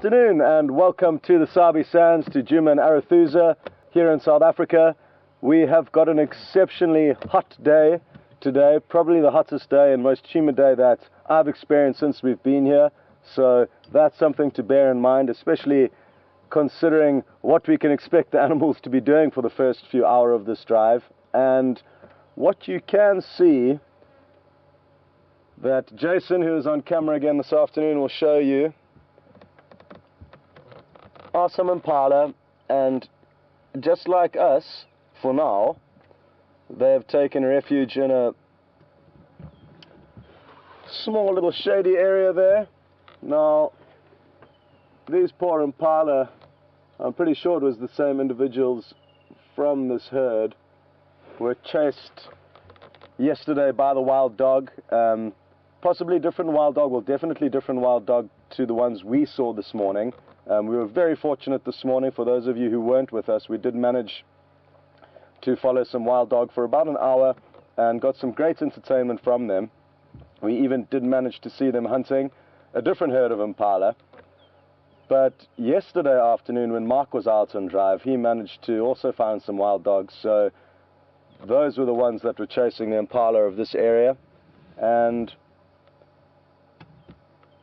afternoon and welcome to the Sabi Sands, to Djuma and Arathusa here in South Africa. We have got an exceptionally hot day today, probably the hottest day and most humid day that I've experienced since we've been here. So that's something to bear in mind, especially considering what we can expect the animals to be doing for the first few hours of this drive. And what you can see, that Jason, who is on camera again this afternoon, will show you, are some impala, and just like us, for now, they have taken refuge in a small little shady area there. Now, these poor impala, I'm pretty sure it was the same individuals from this herd, were chased yesterday by the wild dog. Possibly different wild dog, well, definitely different wild dog to the ones we saw this morning. We were very fortunate this morning. For those of you who weren't with us, we did manage to follow some wild dog for about an hour and got some great entertainment from them. We even did manage to see them hunting a different herd of impala. But yesterday afternoon, when Mark was out on drive, he managed to also find some wild dogs. So those were the ones that were chasing the impala of this area. And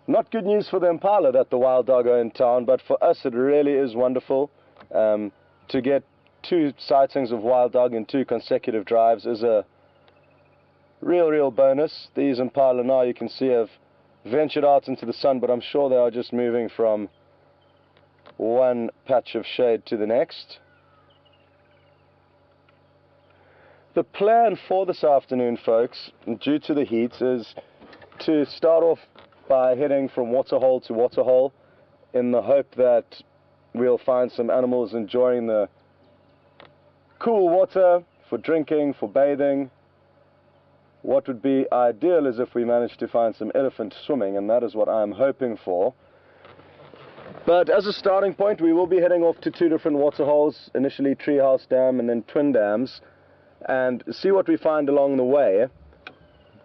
not good news for the impala that the wild dog are in town, but for us it really is wonderful. To get 2 sightings of wild dog in 2 consecutive drives is a real bonus. These impala now, you can see, have ventured out into the sun, but I'm sure they are just moving from one patch of shade to the next. The plan for this afternoon, folks, due to the heat, is to start off by heading from waterhole to waterhole in the hope that we'll find some animals enjoying the cool water for drinking, for bathing. What would be ideal is if we managed to find some elephant swimming, and that is what I'm hoping for. But as a starting point, we will be heading off to 2 different waterholes, initially Treehouse Dam and then Twin Dams, and see what we find along the way.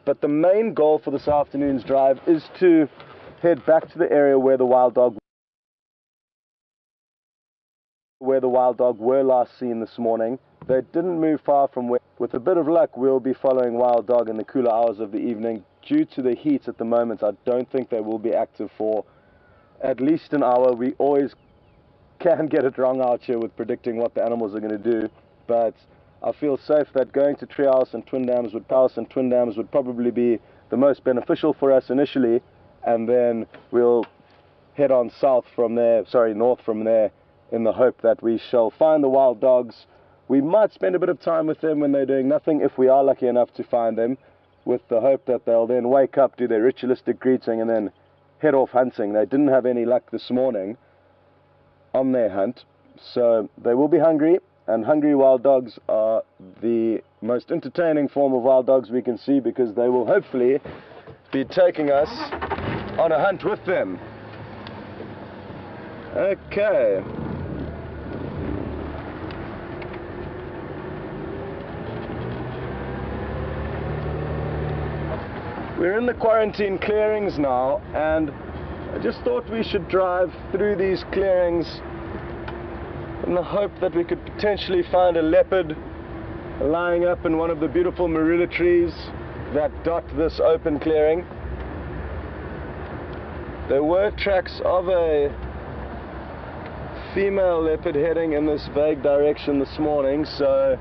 But the main goal for this afternoon's drive is to head back to the area where the wild dog were last seen this morning. They didn't move far from where. With a bit of luck, we'll be following wild dog in the cooler hours of the evening. Due to the heat at the moment, I don't think they will be active for at least an hour. We always can get it wrong out here with predicting what the animals are going to do, but I feel safe that going to Treehouse and Twin Dams would probably be the most beneficial for us initially, and then we'll head on north from there, in the hope that we shall find the wild dogs. We might spend a bit of time with them when they're doing nothing, if we are lucky enough to find them, with the hope that they'll then wake up, do their ritualistic greeting, and then head off hunting. They didn't have any luck this morning on their hunt, so they will be hungry. And hungry wild dogs are the most entertaining form of wild dogs we can see, because they will hopefully be taking us on a hunt with them. Okay. We're in the quarantine clearings now, and I just thought we should drive through these clearings in the hope that we could potentially find a leopard lying up in one of the beautiful marula trees that dot this open clearing. There were tracks of a female leopard heading in this vague direction this morning, so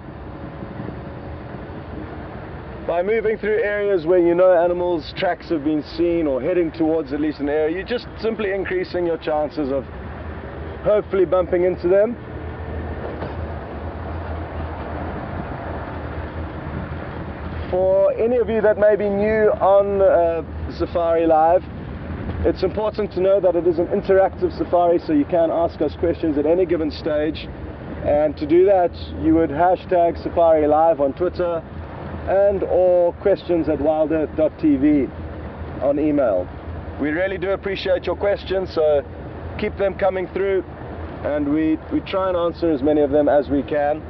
by moving through areas where you know animals' tracks have been seen, or heading towards at least an area, you're just simply increasing your chances of hopefully bumping into them. For any of you that may be new on Safari Live, it's important to know that it is an interactive safari, so you can ask us questions at any given stage. And to do that, you would hashtag Safari Live on Twitter, and or questions at wildearth.tv on email. We really do appreciate your questions, so keep them coming through, and we try and answer as many of them as we can.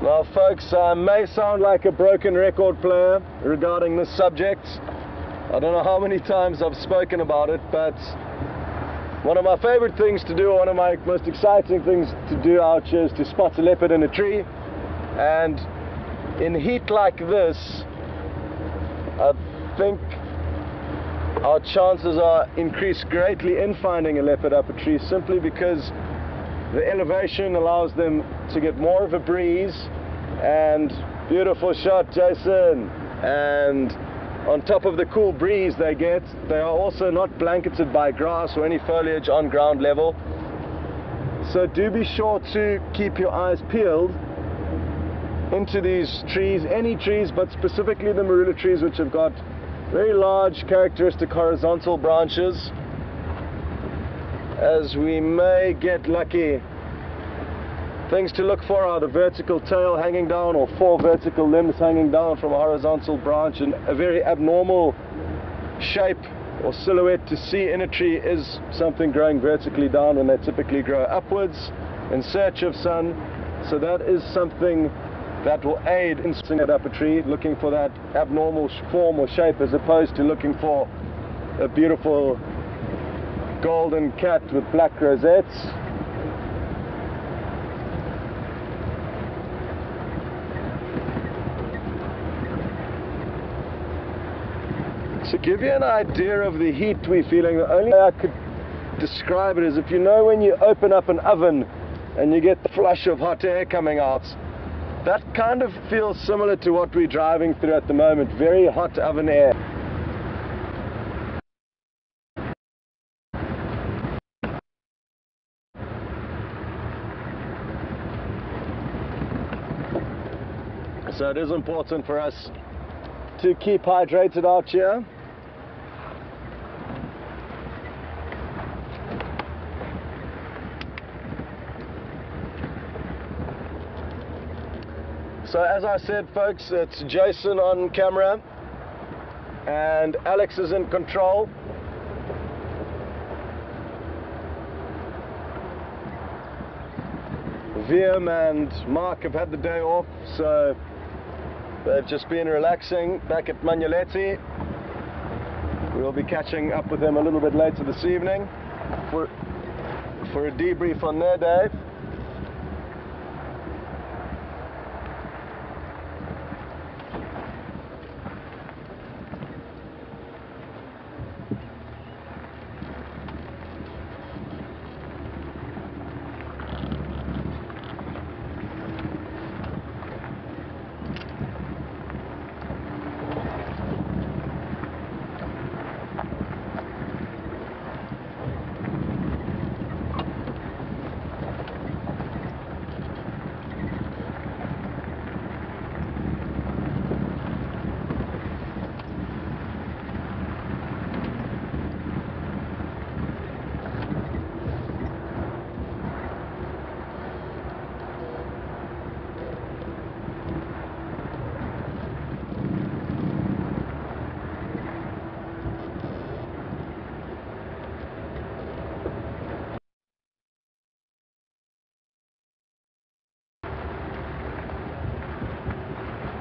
Well, folks, I may sound like a broken record player regarding this subject. I don't know how many times I've spoken about it, but one of my favorite things to do, one of my most exciting things to do out here is to spot a leopard in a tree. And in heat like this, I think our chances are increased greatly in finding a leopard up a tree, simply because the elevation allows them to get more of a breeze. And beautiful shot, Jason. And on top of the cool breeze they get, they are also not blanketed by grass or any foliage on ground level. So do be sure to keep your eyes peeled into these trees, any trees, but specifically the marula trees, which have got very large characteristic horizontal branches, as we may get lucky. Things to look for are the vertical tail hanging down, or 4 vertical limbs hanging down from a horizontal branch, and a very abnormal shape or silhouette to see in a tree is something growing vertically down when they typically grow upwards in search of sun. So that is something that will aid in seeing it up a tree, looking for that abnormal form or shape, as opposed to looking for a beautiful golden cat with black rosettes. To give you an idea of the heat we're feeling, the only way I could describe it is, if you know when you open up an oven and you get the flush of hot air coming out, that kind of feels similar to what we're driving through at the moment. Very hot oven air. So it is important for us to keep hydrated out here. So as I said, folks, it's Jason on camera and Alex is in control. Viam and Mark have had the day off, so they've just been relaxing back at Manuletti. We'll be catching up with them a little bit later this evening for a debrief on their day.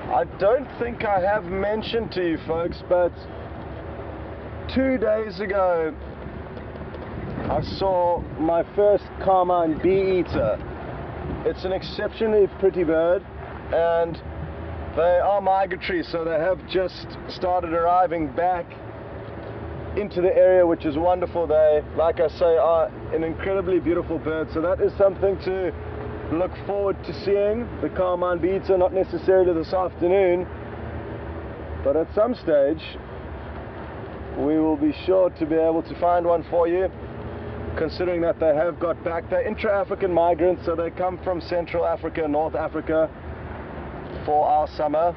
I don't think I have mentioned to you folks, but 2 days ago I saw my first carmine bee-eater. It's an exceptionally pretty bird, and they are migratory, so they have just started arriving back into the area, which is wonderful. They, like I say, are an incredibly beautiful bird, so that is something to look forward to seeing. The carmine bee-eater, not necessarily this afternoon, but at some stage we will be sure to be able to find one for you, considering that they have got back. They're intra-African migrants, so they come from Central Africa, North Africa for our summer.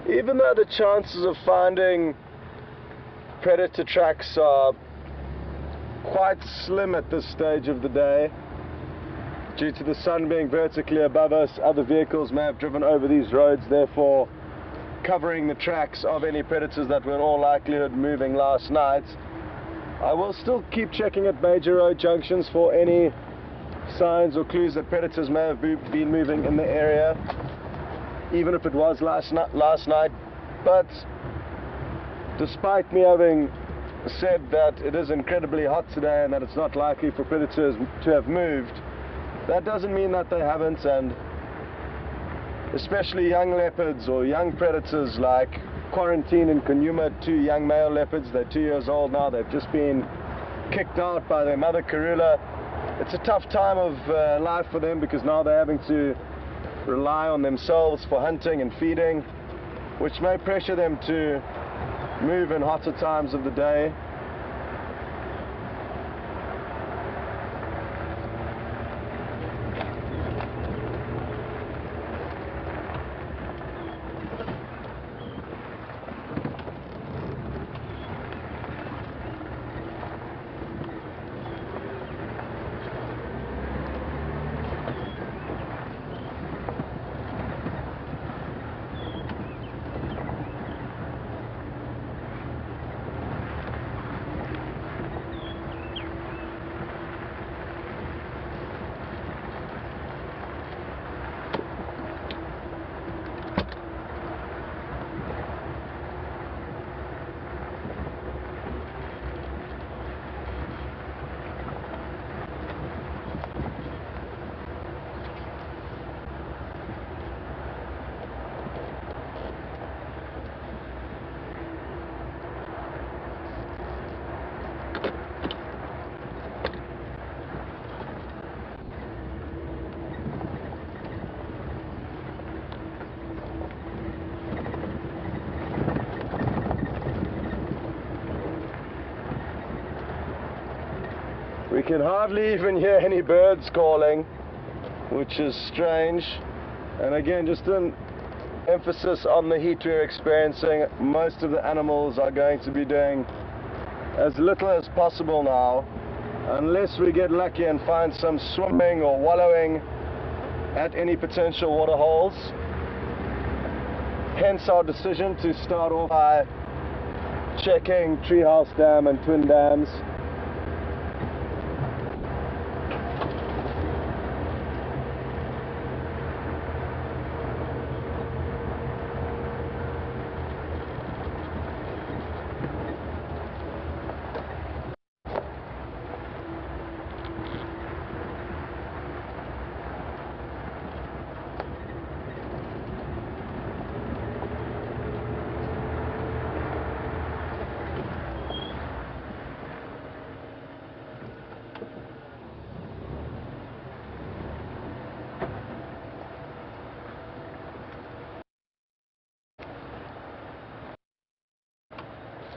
Even though the chances of finding predator tracks are quite slim at this stage of the day, due to the sun being vertically above us, other vehicles may have driven over these roads, therefore covering the tracks of any predators that were in all likelihood moving last night. I will still keep checking at major road junctions for any signs or clues that predators may have been moving in the area, even if it was last night. But despite me having said that it is incredibly hot today and that it's not likely for predators to have moved, that doesn't mean that they haven't, and especially young leopards or young predators like Quarantine and Djuma, 2 young male leopards. They're 2 years old now. They've just been kicked out by their mother Karula. It's a tough time of life for them, because now they're having to rely on themselves for hunting and feeding, which may pressure them to move in hotter times of the day. We can hardly even hear any birds calling, which is strange. And again, just an emphasis on the heat we're experiencing. Most of the animals are going to be doing as little as possible now, unless we get lucky and find some swimming or wallowing at any potential water holes. Hence our decision to start off by checking Treehouse Dam and Twin Dams.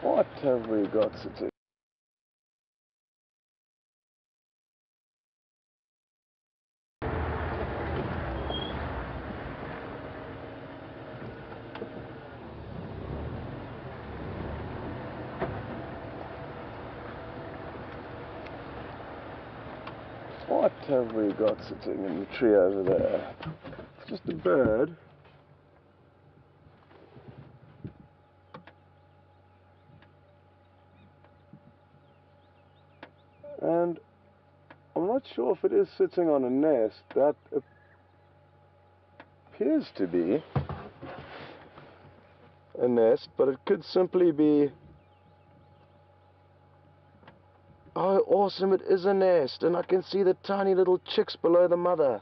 What have we got to do? What have we got sitting in the tree over there? It's just a bird. And I'm not sure if it is sitting on a nest. That appears to be a nest, but it could simply be... Oh, awesome, it is a nest, and I can see the tiny little chicks below the mother.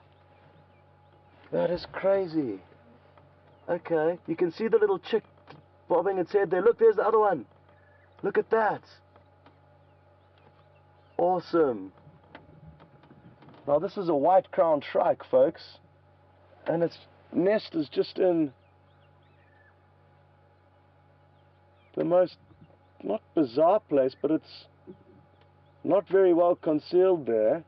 That is crazy. Okay, you can see the little chick bobbing its head there. Look, there's the other one. Look at that. Awesome. Now this is a white-crowned shrike, folks, and its nest is just in the most, not bizarre place, but it's not very well concealed there.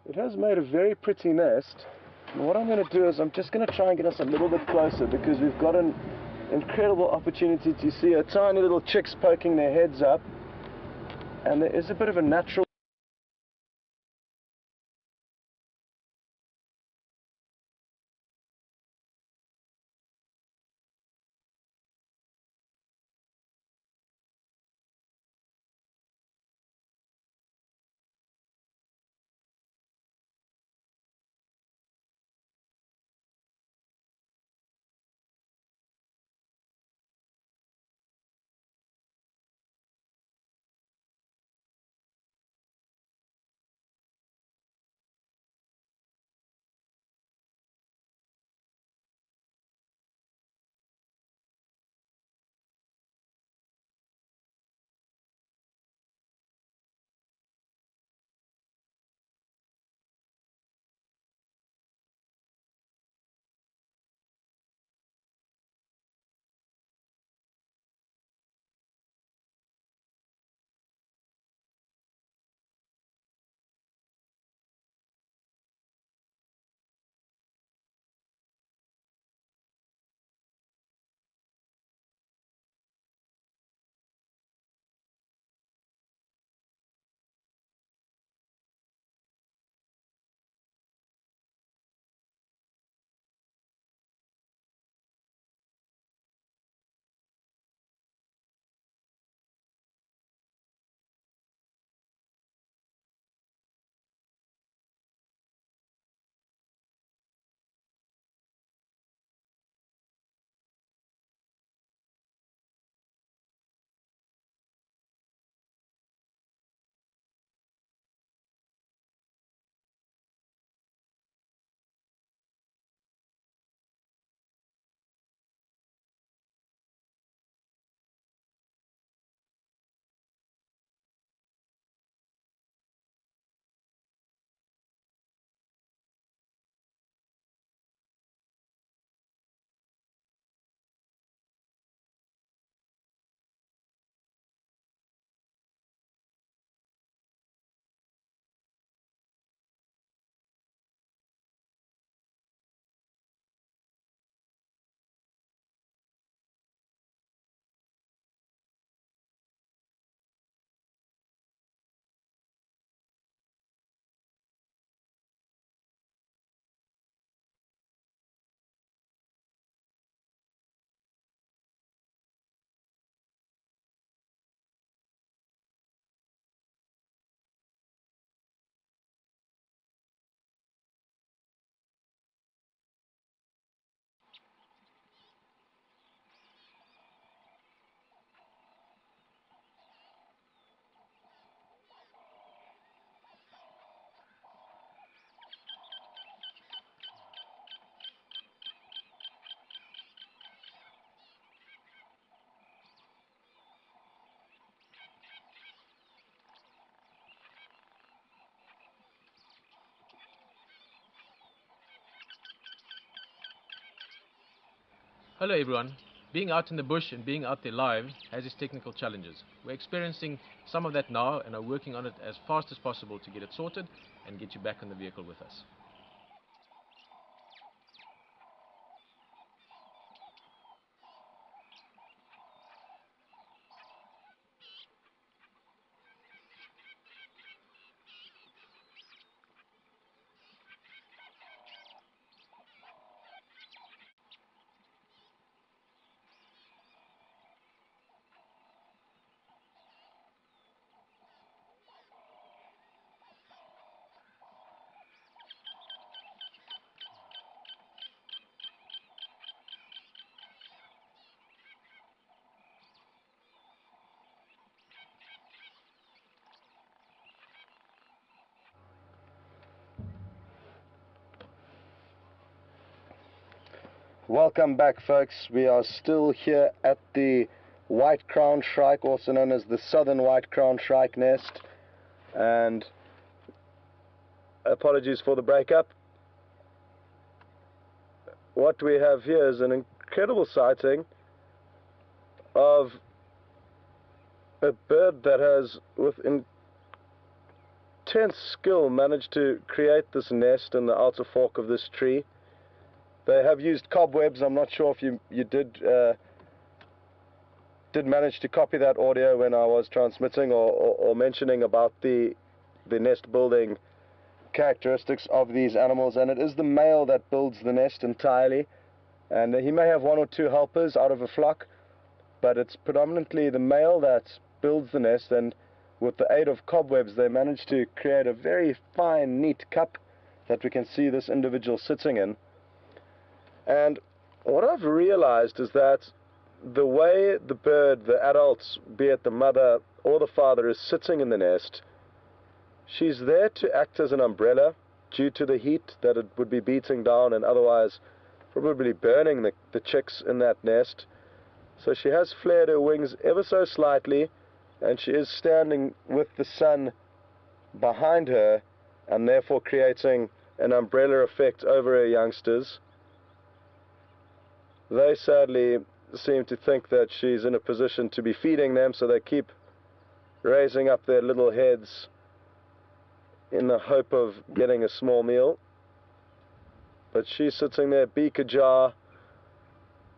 It has made a very pretty nest. And what I'm going to do is I'm just going to try and get us a little bit closer, because we've got an incredible opportunity to see a tiny little chicks poking their heads up, and there is a bit of a natural Hello everyone. Being out in the bush and being out there live has its technical challenges. We're experiencing some of that now and are working on it as fast as possible to get it sorted and get you back in the vehicle with us. Welcome back, folks. We are still here at the White Crown Shrike, also known as the Southern White Crown Shrike Nest, and apologies for the breakup. What we have here is an incredible sighting of a bird that has, with intense skill managed to create this nest in the outer fork of this tree. They have used cobwebs. I'm not sure if you did manage to copy that audio when I was transmitting or mentioning about the nest building characteristics of these animals. And it is the male that builds the nest entirely, and he may have one or two helpers out of a flock, but it's predominantly the male that builds the nest. And with the aid of cobwebs, they manage to create a very fine, neat cup that we can see this individual sitting in. And what I've realized is that the way the bird, the adults, be it the mother or the father, is sitting in the nest, she's there to act as an umbrella due to the heat that it would be beating down and otherwise probably burning the chicks in that nest. So she has flared her wings ever so slightly, and she is standing with the sun behind her and therefore creating an umbrella effect over her youngsters. They sadly seem to think that she's in a position to be feeding them, so they keep raising up their little heads in the hope of getting a small meal. But she's sitting there, beak ajar,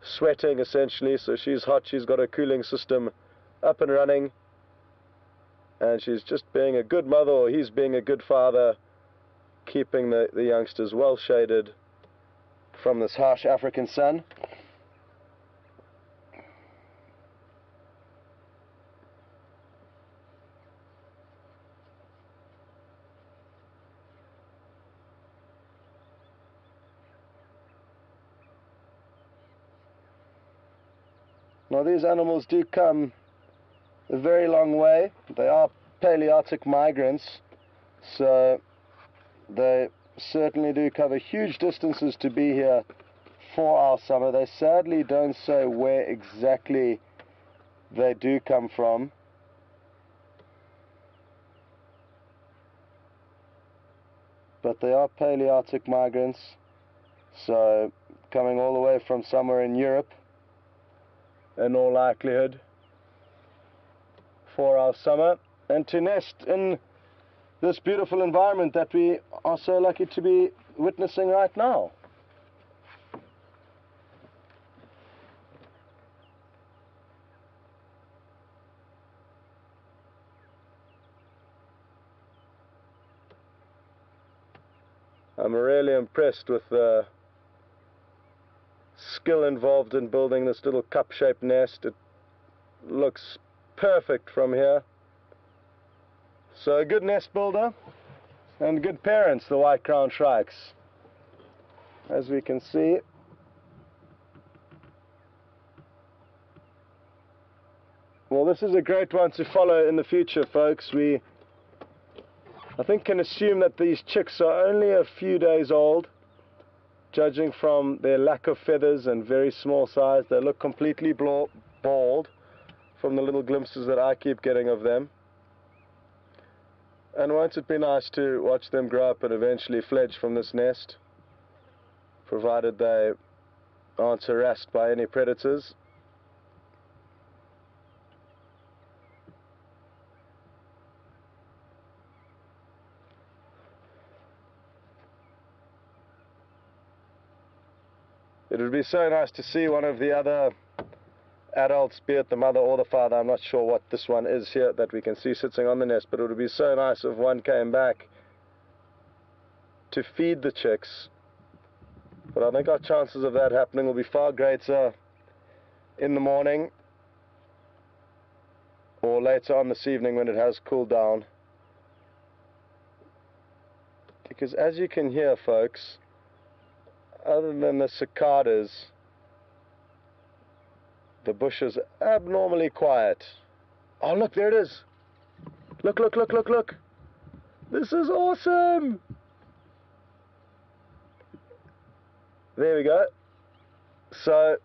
sweating essentially, so she's hot. She's got her cooling system up and running, and she's just being a good mother, or he's being a good father, keeping the youngsters well shaded from this harsh African sun. Now these animals do come a very long way. They are Palearctic migrants, so they certainly do cover huge distances to be here for our summer. They sadly don't say where exactly they do come from. But they are Palearctic migrants, so coming all the way from somewhere in Europe in all likelihood for our summer, and to nest in this beautiful environment that we are so lucky to be witnessing right now. I'm really impressed with the skill involved in building this little cup-shaped nest. It looks perfect from here. So a good nest builder and good parents, the white-crowned shrikes. As we can see, well, this is a great one to follow in the future, folks. We, I think, can assume that these chicks are only a few days old, judging from their lack of feathers and very small size. They look completely bald from the little glimpses that I keep getting of them. And won't it be nice to watch them grow up and eventually fledge from this nest, provided they aren't harassed by any predators. It would be so nice to see one of the other adults, be it the mother or the father. I'm not sure what this one is here that we can see sitting on the nest, but it would be so nice if one came back to feed the chicks. But I think our chances of that happening will be far greater in the morning or later on this evening when it has cooled down. Because as you can hear, folks, other than the cicadas, the bush is abnormally quiet. Oh, look, there it is. Look, look, look, look, look. This is awesome. There we go. So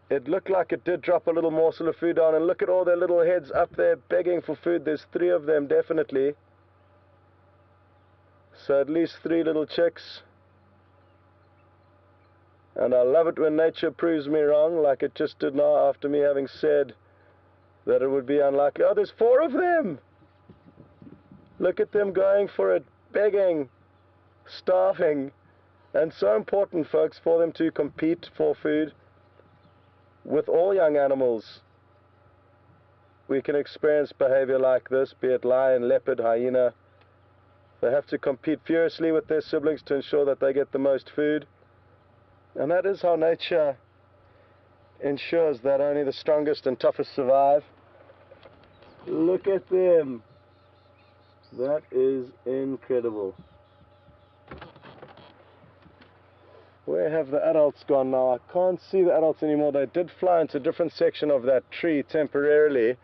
it looked like it did drop a little morsel of food down, and look at all their little heads up there begging for food. There's 3 of them definitely. So at least 3 little chicks. And I love it when nature proves me wrong, like it just did now after me having said that it would be unlikely. Oh, there's 4 of them! Look at them going for it, begging, starving. And so important, folks, for them to compete for food. With all young animals, we can experience behavior like this, be it lion, leopard, hyena. They have to compete furiously with their siblings to ensure that they get the most food. And that is how nature ensures that only the strongest and toughest survive. Look at them. That is incredible. Where have the adults gone now? I can't see the adults anymore. They did fly into a different section of that tree temporarily.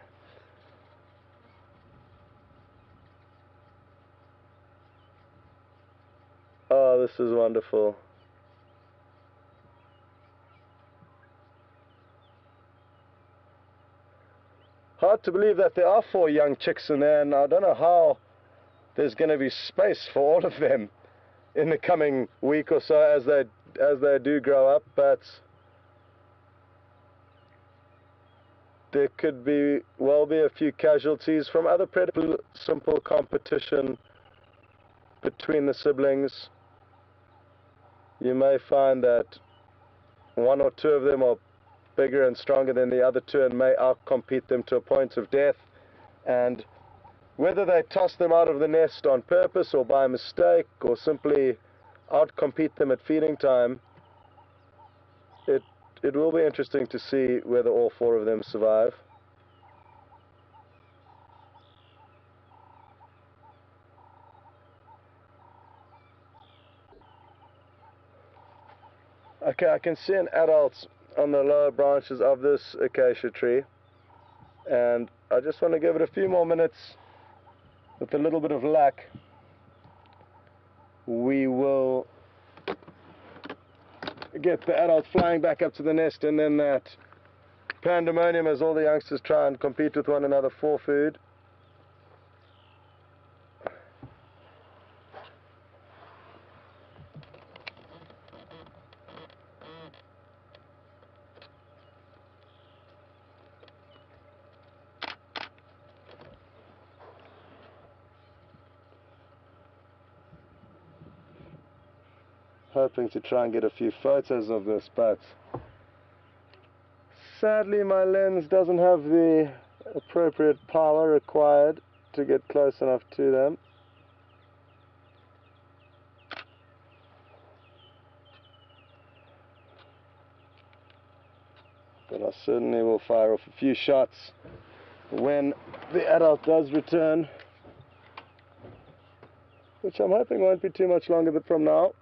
Oh, this is wonderful. Hard to believe that there are 4 young chicks in there, and I don't know how there's going to be space for all of them in the coming week or so as they do grow up, but there could be a few casualties from other predators. Simple competition between the siblings. You may find that 1 or 2 of them are bigger and stronger than the other 2 and may outcompete them to a point of death. And whether they toss them out of the nest on purpose or by mistake or simply outcompete them at feeding time, it will be interesting to see whether all 4 of them survive. Okay, I can see an adult on the lower branches of this acacia tree, and I just want to give it a few more minutes. With a little bit of luck, we will get the adult flying back up to the nest, and then that pandemonium as all the youngsters try and compete with one another for food. Hoping to try and get a few photos of this, but sadly my lens doesn't have the appropriate power required to get close enough to them. But I certainly will fire off a few shots when the adult does return, which I'm hoping won't be too much longer from now.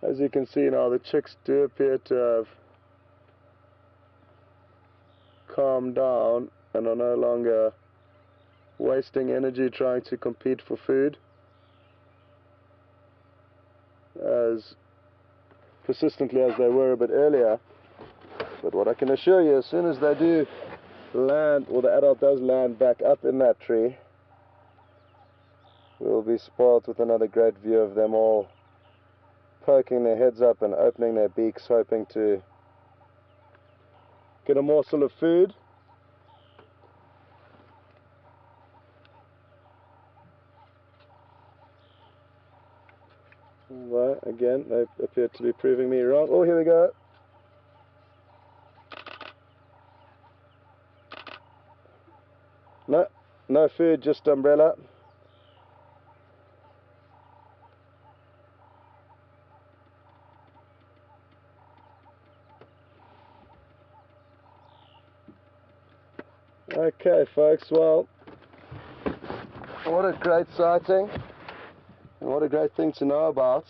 As you can see now, the chicks do appear to have calmed down and are no longer wasting energy trying to compete for food as persistently as they were a bit earlier. But what I can assure you, as soon as they do land, or the adult does land back up in that tree, we'll be spoiled with another great view of them all poking their heads up and opening their beaks, hoping to get a morsel of food. Well, again, they appear to be proving me wrong. Oh, here we go. No food, just umbrella. Okay folks, well, what a great sighting and what a great thing to know about.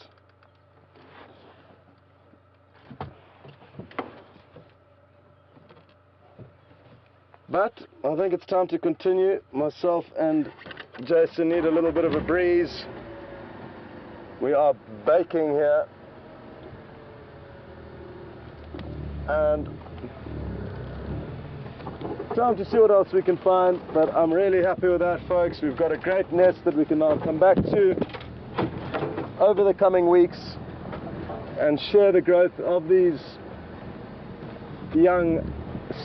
But I think it's time to continue. Myself and Jason need a little bit of a breeze. We are baking here, and time to see what else we can find. But I'm really happy with that, folks. We've got a great nest that we can now come back to over the coming weeks and share the growth of these young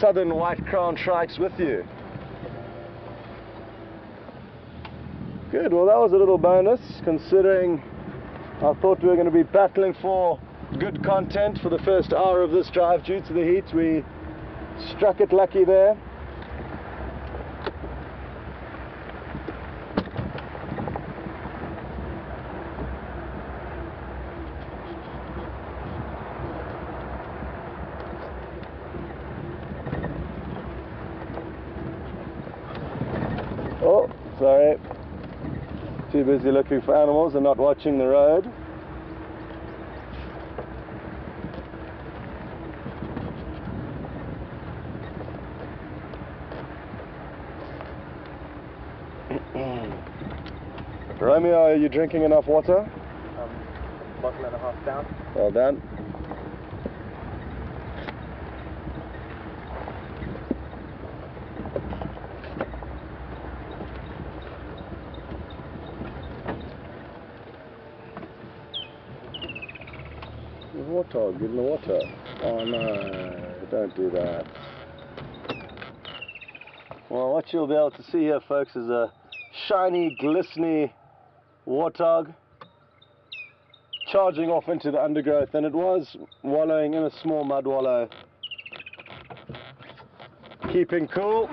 southern white-crowned shrikes with you. Good, well that was a little bonus, considering I thought we were going to be battling for good content for the first hour of this drive. Due to the heat, we struck it lucky there. Oh, sorry. Too busy looking for animals and not watching the road. Romeo, are you drinking enough water? Bottle and a half down. Well done. Warthog in the water. Oh no, don't do that. Well, what you'll be able to see here, folks, is a shiny, glistening warthog charging off into the undergrowth, and it was wallowing in a small mud wallow, keeping cool.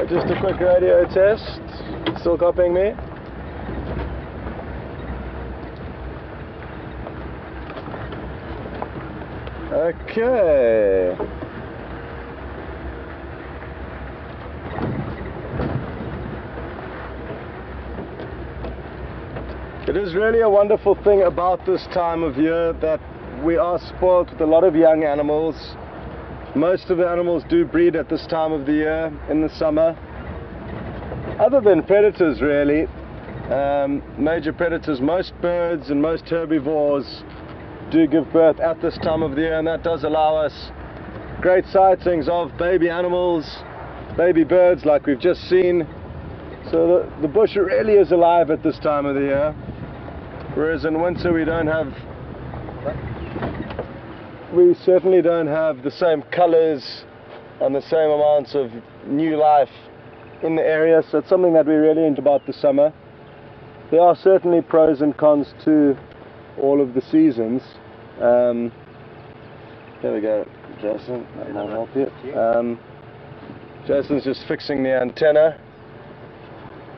Just a quick radio test. Still copying me? Okay. It is really a wonderful thing about this time of year that we are spoiled with a lot of young animals. Most of the animals do breed at this time of the year in the summer. Other than predators, really, major predators, most birds and most herbivores do give birth at this time of the year, and that does allow us great sightings of baby animals, baby birds like we've just seen. So the bush really is alive at this time of the year, whereas in winter we certainly don't have the same colors and the same amounts of new life in the area. So it's something that we really enjoy about the summer. There are certainly pros and cons to all of the seasons. There we go, Jason, I'll help you. Jason's just fixing the antenna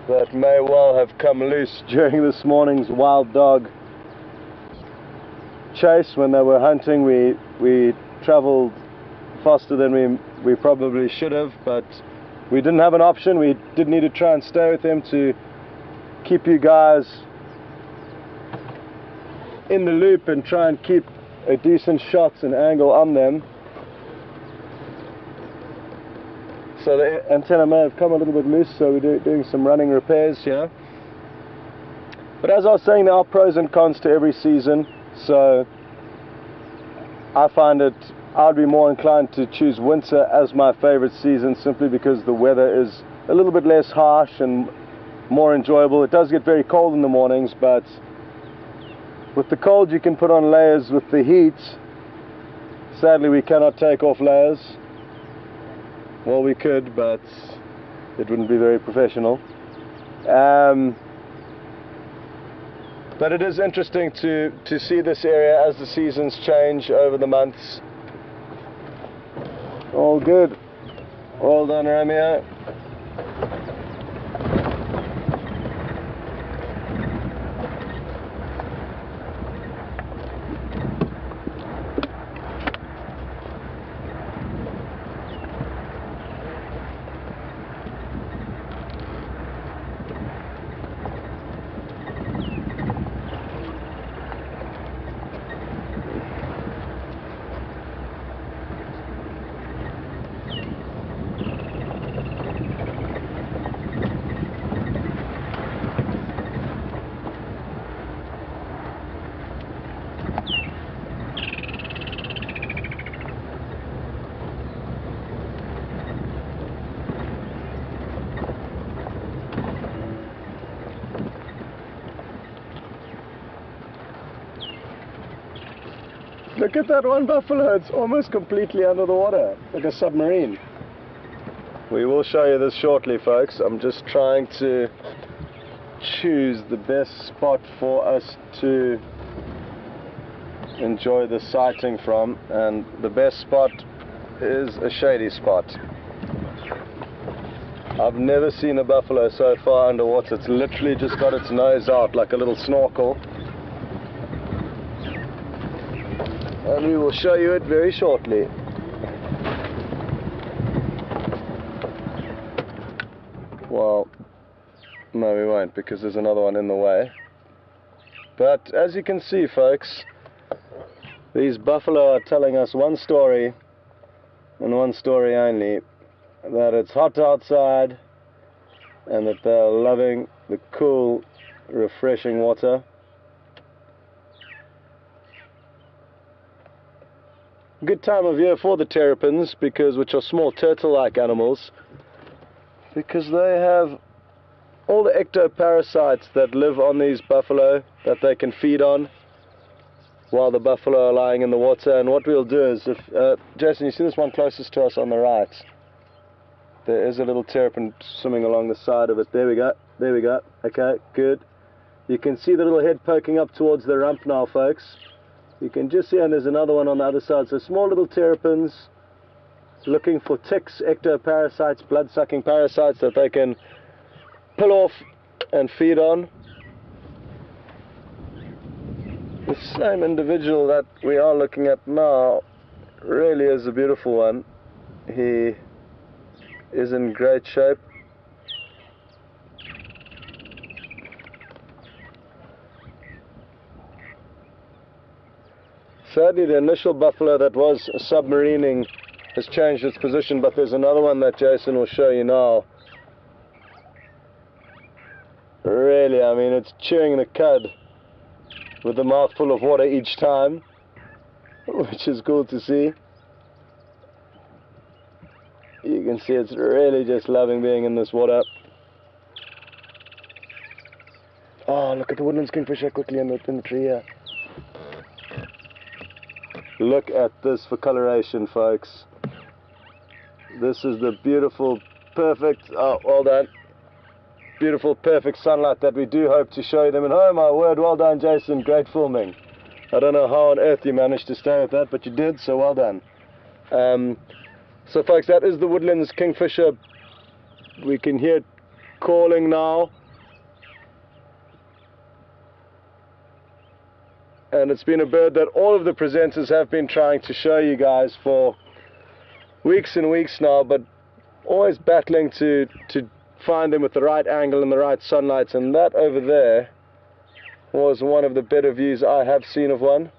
that may well have come loose during this morning's wild dog chase. When they were hunting, we traveled faster than we probably should have, but we didn't have an option. We did need to try and stay with them to keep you guys in the loop and try and keep a decent shot and angle on them. So the antenna may have come a little bit loose, so we're doing some running repairs here. But as I was saying, there are pros and cons to every season, so I find I'd be more inclined to choose winter as my favorite season, simply because the weather is a little bit less harsh and more enjoyable. It does get very cold in the mornings, but with the cold you can put on layers. With the heat, sadly we cannot take off layers. Well, we could, but it wouldn't be very professional. But it is interesting to see this area as the seasons change over the months. All good. All done, Romeo. Look at that one buffalo, it's almost completely under the water, like a submarine. We will show you this shortly, folks. I'm just trying to choose the best spot for us to enjoy the sighting from, and the best spot is a shady spot. I've never seen a buffalo so far underwater. It's literally just got its nose out like a little snorkel. And we will show you it very shortly. Well, no, we won't, because there's another one in the way. But as you can see, folks, these buffalo are telling us one story, and one story only, that it's hot outside and that they're loving the cool, refreshing water. Good time of year for the terrapins, which are small turtle-like animals, because they have all the ectoparasites that live on these buffalo that they can feed on while the buffalo are lying in the water. And what we'll do is, Jason, you see this one closest to us on the right? There is a little terrapin swimming along the side of it. There we go, there we go. Okay, good. You can see the little head poking up towards the rump now, folks. You can just see, and there's another one on the other side. So small little terrapins looking for ticks, ectoparasites, blood-sucking parasites that they can pull off and feed on. The same individual that we are looking at now really is a beautiful one. He is in great shape. Sadly, the initial buffalo that was submarining has changed its position, but there's another one that Jason will show you now. Really, I mean, it's chewing the cud with a mouthful of water each time, which is cool to see. You can see it's really just loving being in this water. Oh, look at the woodlands kingfisher quickly in the tree here. Look at this for coloration, folks. This is the beautiful, perfect, oh, well done. Beautiful, perfect sunlight that we do hope to show them. And oh my word, well done, Jason, great filming. I don't know how on earth you managed to stay with that, but you did, so well done. So folks, that is the woodlands kingfisher. We can hear it calling now. And it's been a bird that all of the presenters have been trying to show you guys for weeks and weeks now, but always battling to find them with the right angle and the right sunlight. And that over there was one of the better views I have seen of one.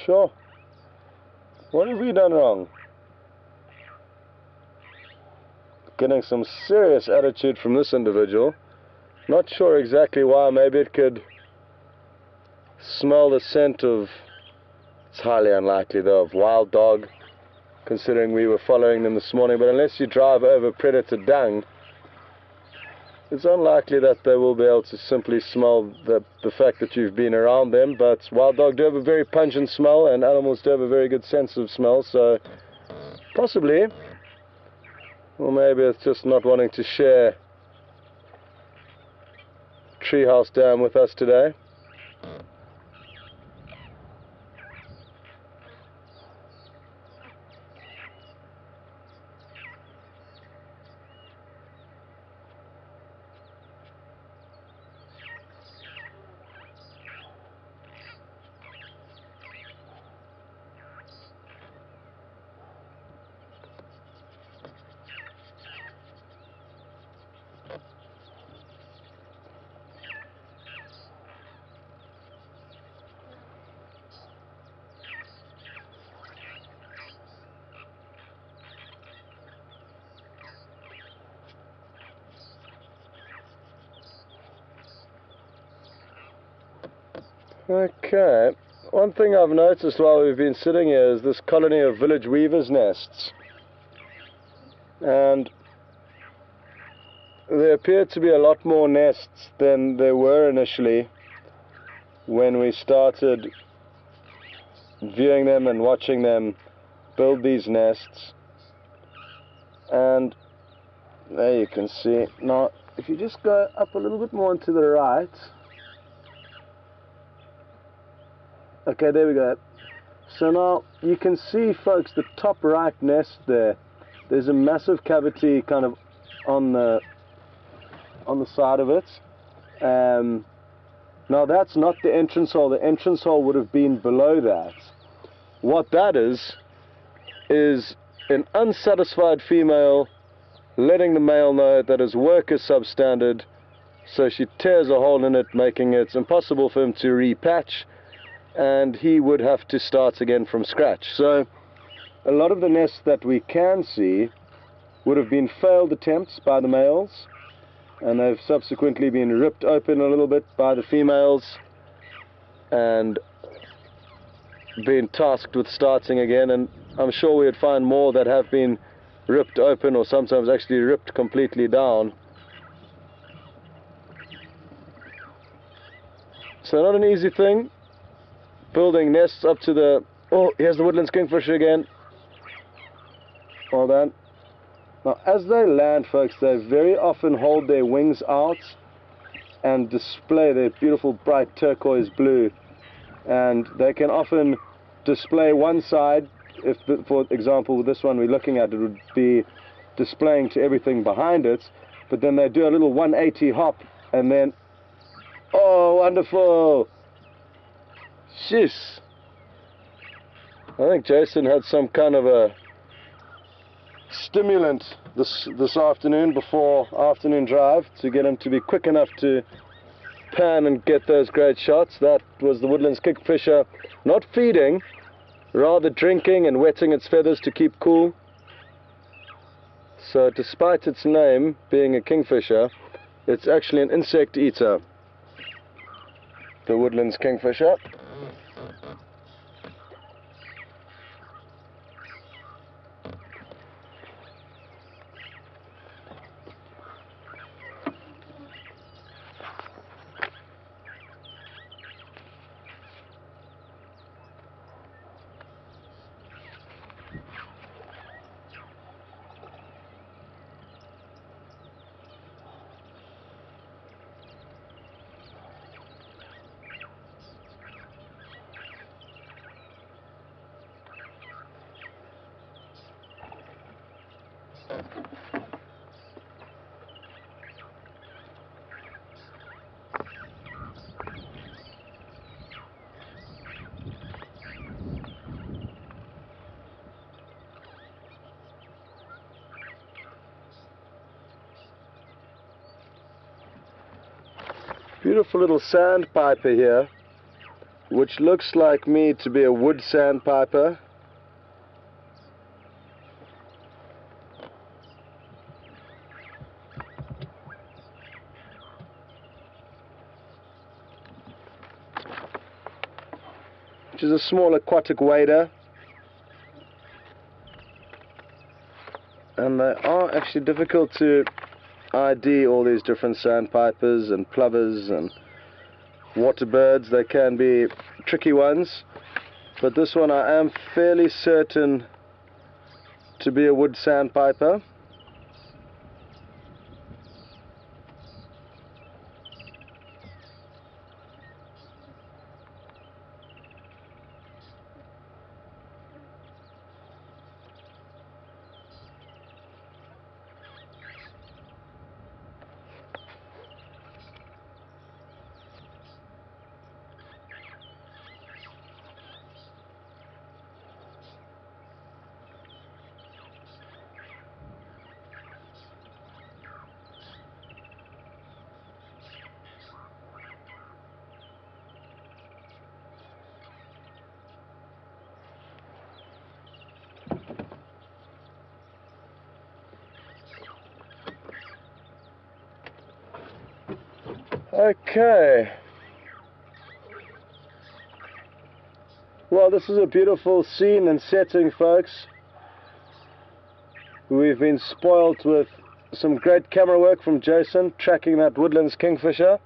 Sure. What have we done wrong? Getting some serious attitude from this individual. Not sure exactly why. Maybe it could smell the scent of, it's highly unlikely though, of wild dog, considering we were following them this morning. But unless you drive over predator dung, it's unlikely that they will be able to simply smell the fact that you've been around them. But wild dog do have a very pungent smell, and animals do have a very good sense of smell, so possibly. Or maybe it's just not wanting to share Treehouse Dam with us today. Okay, one thing I've noticed while we've been sitting here is this colony of village weavers' nests, and there appear to be a lot more nests than there were initially when we started viewing them and watching them build these nests. And there you can see. Now if you just go up a little bit more and to the right. Okay, there we go. So now you can see, folks, the top right nest there. There's a massive cavity kind of on the side of it. Now that's not the entrance hole. The entrance hole would have been below that. What that is an unsatisfied female letting the male know that his work is substandard, so she tears a hole in it, making it impossible for him to repatch, and he would have to start again from scratch. So a lot of the nests that we can see would have been failed attempts by the males, and they've subsequently been ripped open a little bit by the females, and been tasked with starting again, and I'm sure we would find more that have been ripped open or sometimes actually ripped completely down. So not an easy thing, building nests up to the... Oh, here's the woodland kingfisher again. Well done. Now as they land, folks, they very often hold their wings out and display their beautiful bright turquoise blue, and they can often display one side. If for example with this one we're looking at, it would be displaying to everything behind it, but then they do a little 180 hop and then, oh wonderful, jeez. I think Jason had some kind of a stimulant this afternoon before afternoon drive to get him to be quick enough to pan and get those great shots. That was the woodlands kingfisher not feeding, rather drinking and wetting its feathers to keep cool. So despite its name being a kingfisher, it's actually an insect eater, the woodlands kingfisher. Beautiful little sandpiper here, which looks like me to be a wood sandpiper. Which is a small aquatic wader. And they are actually difficult to ID, all these different sandpipers and plovers and waterbirds. They can be tricky ones, but this one I am fairly certain to be a wood sandpiper. Okay, well, this is a beautiful scene and setting, folks. We've been spoilt with some great camera work from Jason, tracking that woodlands kingfisher,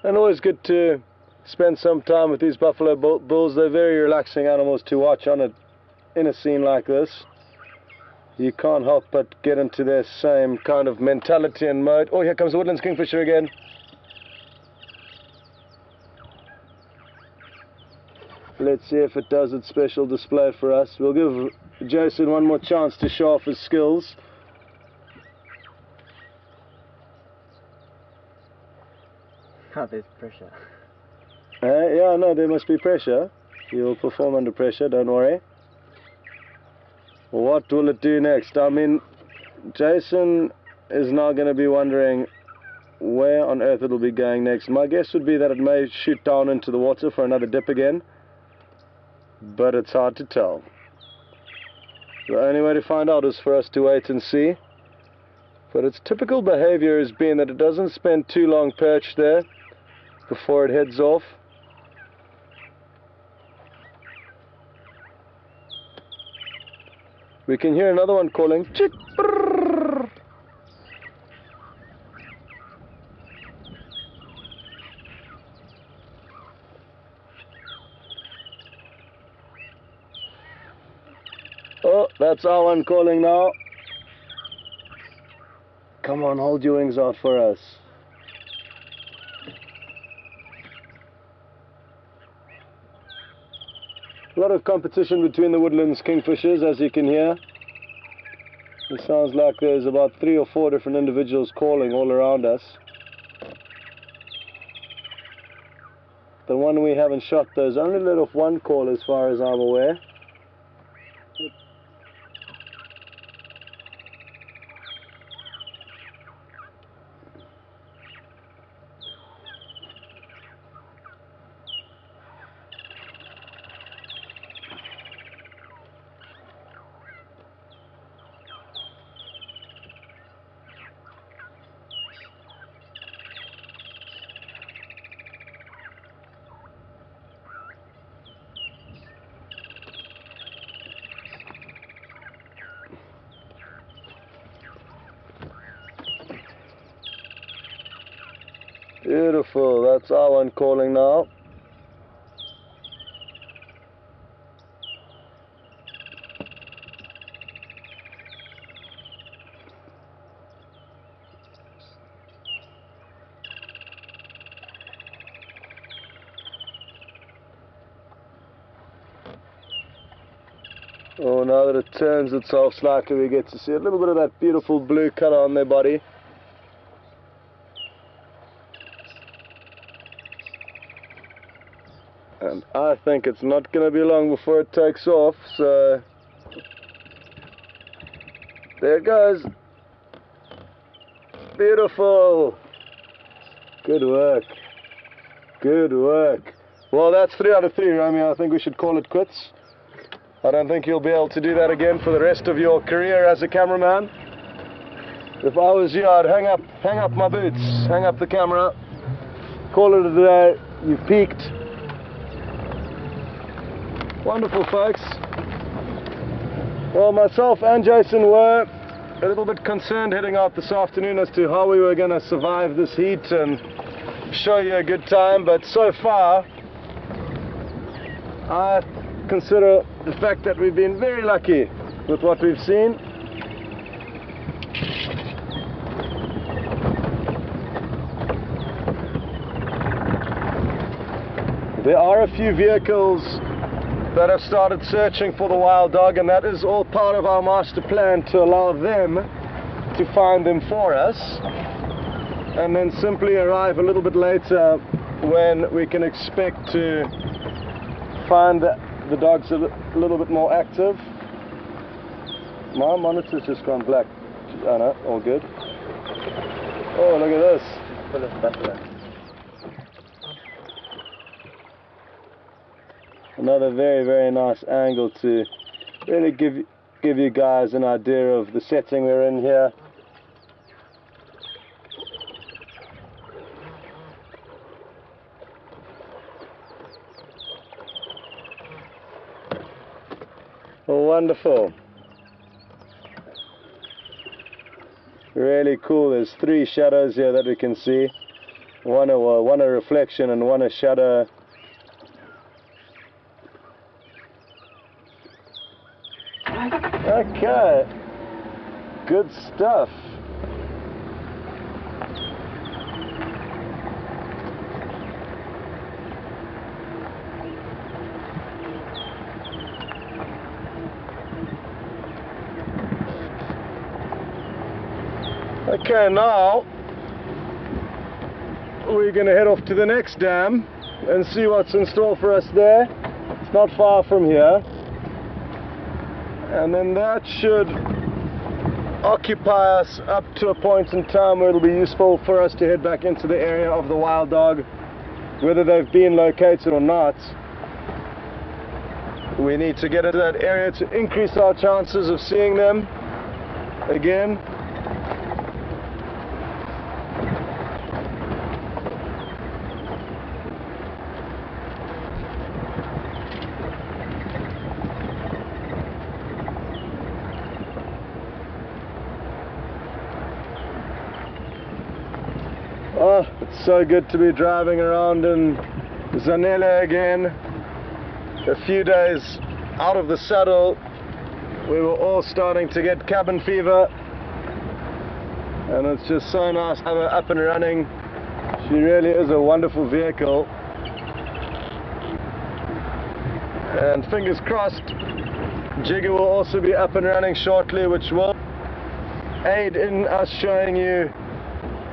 and always good to spend some time with these buffalo bulls. They're very relaxing animals to watch in a scene like this. You can't help but get into their same kind of mentality and mode. Oh, here comes the woodlands kingfisher again. Let's see if it does its special display for us. We'll give Jason one more chance to show off his skills. Oh, there's pressure. Yeah, no, there must be pressure. You will perform under pressure, don't worry. What will it do next? I mean, Jason is now going to be wondering where on earth it will be going next. My guess would be that it may shoot down into the water for another dip again, but it's hard to tell. The only way to find out is for us to wait and see. But its typical behavior has been that it doesn't spend too long perched there before it heads off. We can hear another one calling. Chick. Brrr. Oh, that's our one calling now. Come on, hold your wings out for us. A lot of competition between the woodlands kingfishers, as you can hear. It sounds like there's about 3 or 4 different individuals calling all around us. The one we haven't shot, there's only let off one call as far as I'm aware. Beautiful, that's our one calling now. Oh, now that it turns itself slightly, we get to see a little bit of that beautiful blue color on their body. And I think it's not going to be long before it takes off, so there it goes. Beautiful. Good work. Good work. Well, that's 3 out of 3, Romeo. I think we should call it quits. I don't think you'll be able to do that again for the rest of your career as a cameraman. If I was you, I'd hang up my boots, hang up the camera, call it a day. You've peaked. Wonderful, folks. Well, myself and Jason were a little bit concerned heading out this afternoon as to how we were going to survive this heat and show you a good time, but so far I consider the fact that we've been very lucky with what we've seen. There are a few vehicles that have started searching for the wild dog, and that is all part of our master plan to allow them to find them for us and then simply arrive a little bit later when we can expect to find the dogs a little bit more active. My monitor's just gone black. Oh no, all good. Oh, look at this. Full of specialists. Another very, very nice angle to really give you guys an idea of the setting we're in here. Oh, wonderful. Really cool. There's 3 shadows here that we can see. One a reflection and one a shadow. Okay, good stuff. Okay, now we're going to head off to the next dam and see what's in store for us there. It's not far from here. And then that should occupy us up to a point in time where it'll be useful for us to head back into the area of the wild dog, whether they've been located or not. We need to get into that area to increase our chances of seeing them again. Oh, it's so good to be driving around in Zanele again. A few days out of the saddle, we were all starting to get cabin fever, and it's just so nice to have her up and running. She really is a wonderful vehicle, and fingers crossed Jigger will also be up and running shortly, which will aid in us showing you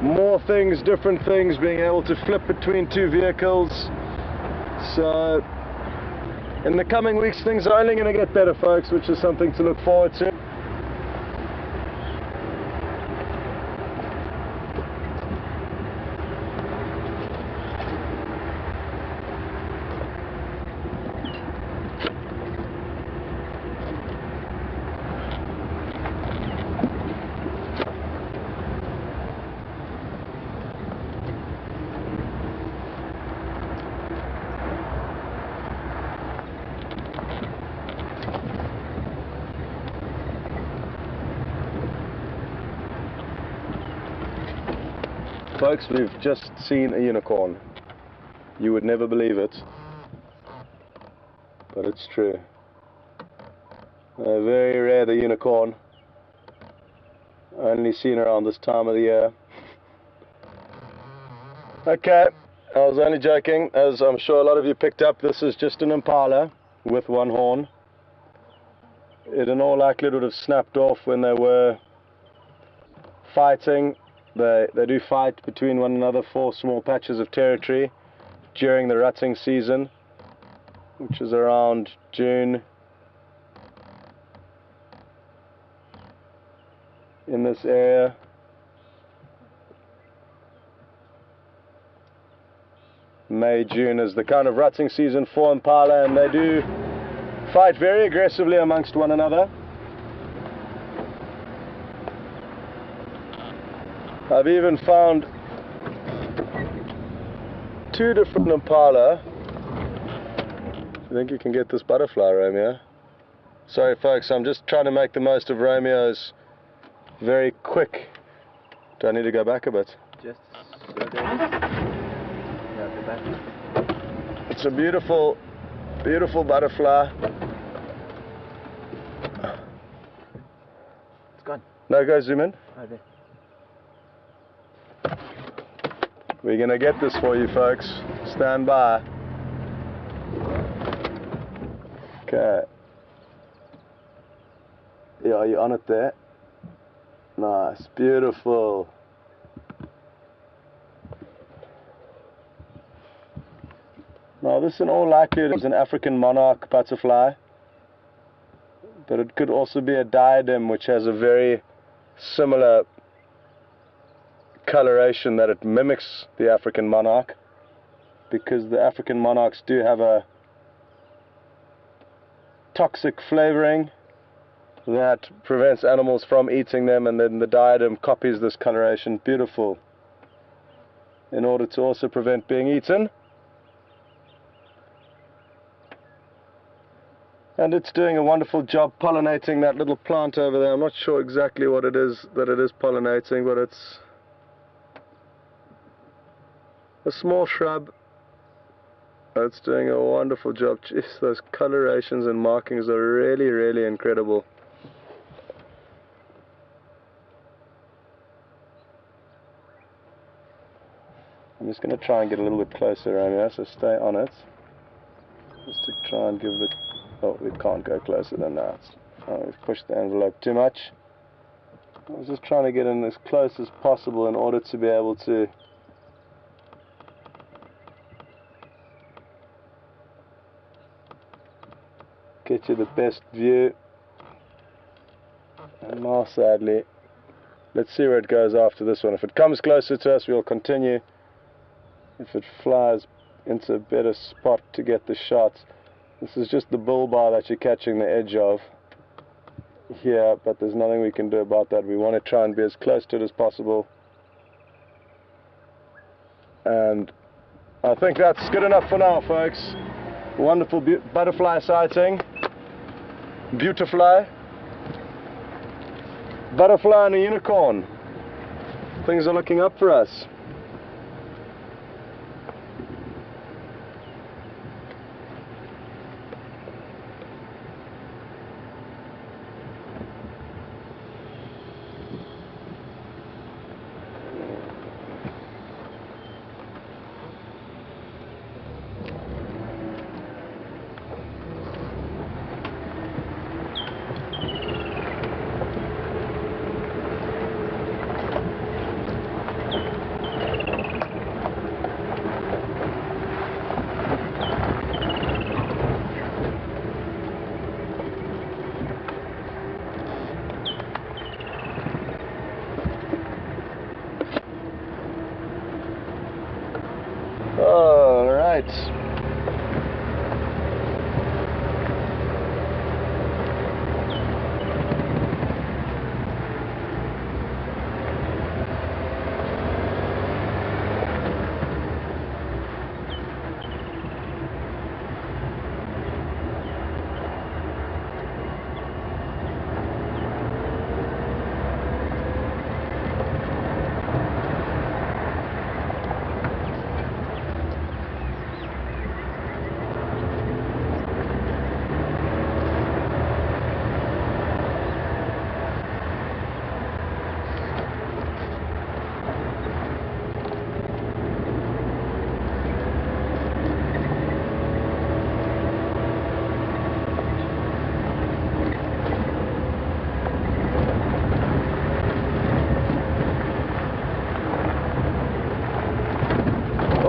more things, different things, being able to flip between two vehicles. So in the coming weeks things are only going to get better, folks, which is something to look forward to. Folks, we've just seen a unicorn. You would never believe it, but it's true. Very rare, the unicorn. Only seen around this time of the year. Okay, I was only joking. As I'm sure a lot of you picked up, this is just an impala with one horn. It in all likelihood would have snapped off when they were fighting. They do fight between one another for small patches of territory during the rutting season, which is around June in this area. May, June is the kind of rutting season for impala, and they do fight very aggressively amongst one another. I've even found two different impala. I think you can get this butterfly, Romeo. Sorry folks, I'm just trying to make the most of Romeo's very quick. Do I need to go back a bit? Just slow down. Yeah, go back. It's a beautiful, beautiful butterfly. It's gone. No, go zoom in. Oh, there. We're gonna get this for you, folks. Stand by. Okay. Yeah, are you on it there? Nice, beautiful. Now this in all likelihood is an African monarch butterfly, but it could also be a diadem, which has a very similar coloration, that it mimics the African monarch, because the African monarchs do have a toxic flavoring that prevents animals from eating them, and then the diadem copies this coloration, beautiful, in order to also prevent being eaten. And it's doing a wonderful job pollinating that little plant over there. I'm not sure exactly what it is that it is pollinating, but it's a small shrub. It's doing a wonderful job. Jeez, those colorations and markings are really, really incredible. I'm just going to try and get a little bit closer, Romeo, so stay on it. Just to try and give the... Oh, we can't go closer than that. Oh, we've pushed the envelope too much. I was just trying to get in as close as possible in order to be able to get you the best view. And now, sadly, let's see where it goes after this one. If it comes closer to us, we'll continue. If it flies into a better spot to get the shot. This is just the bull bar that you're catching the edge of here, but there's nothing we can do about that. We want to try and be as close to it as possible. And I think that's good enough for now, folks. Wonderful butterfly sighting. Beautifly. Butterfly and a unicorn. Things are looking up for us.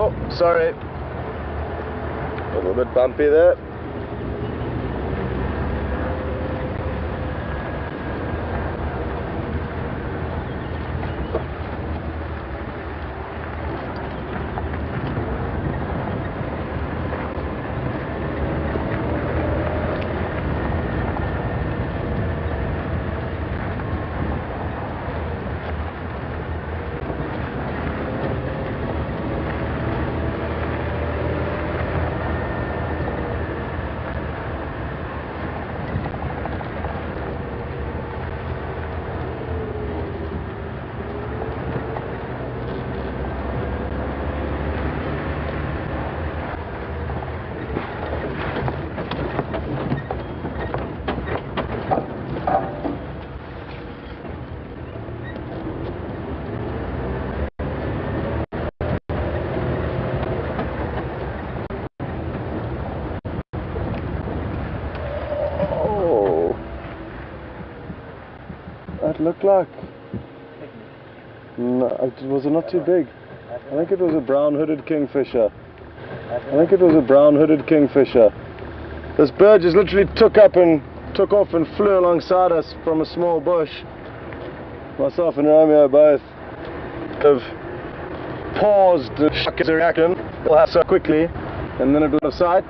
Oh, sorry. A little bit bumpy there. That looked like... No, was it not too big? I think it was a brown-hooded kingfisher. This bird just literally took off and flew alongside us from a small bush. Myself and Romeo both have paused to shock his reaction so quickly, and then it was out of sight.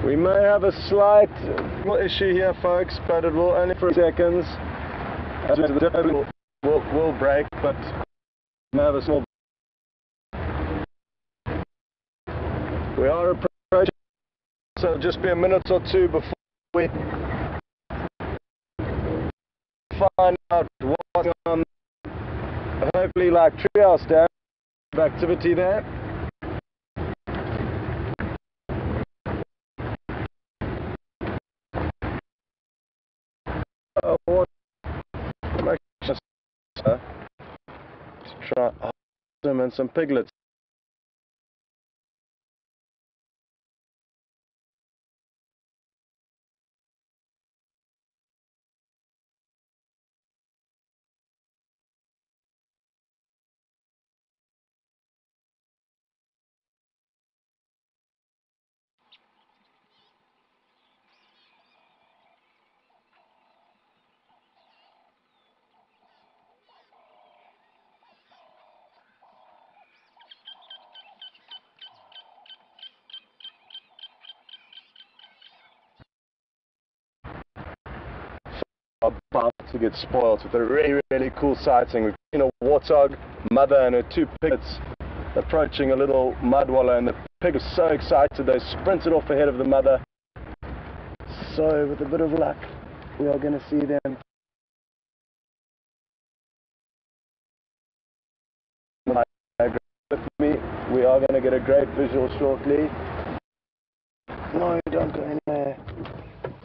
We may have a slight issue here, folks, but it will only for seconds. We'll break, but we may have a small... We are approaching, so it'll just be a minute or two before we find out what's on. Hopefully, like treehouse stand activity there. To try them and some piglets. About to get spoiled with a really cool sighting. We've seen a warthog mother and her two piglets approaching a little mud wallow, and the pig is so excited they sprinted off ahead of the mother. So with a bit of luck we are going to see them with me. We are going to get a great visual shortly. No, don't go anywhere.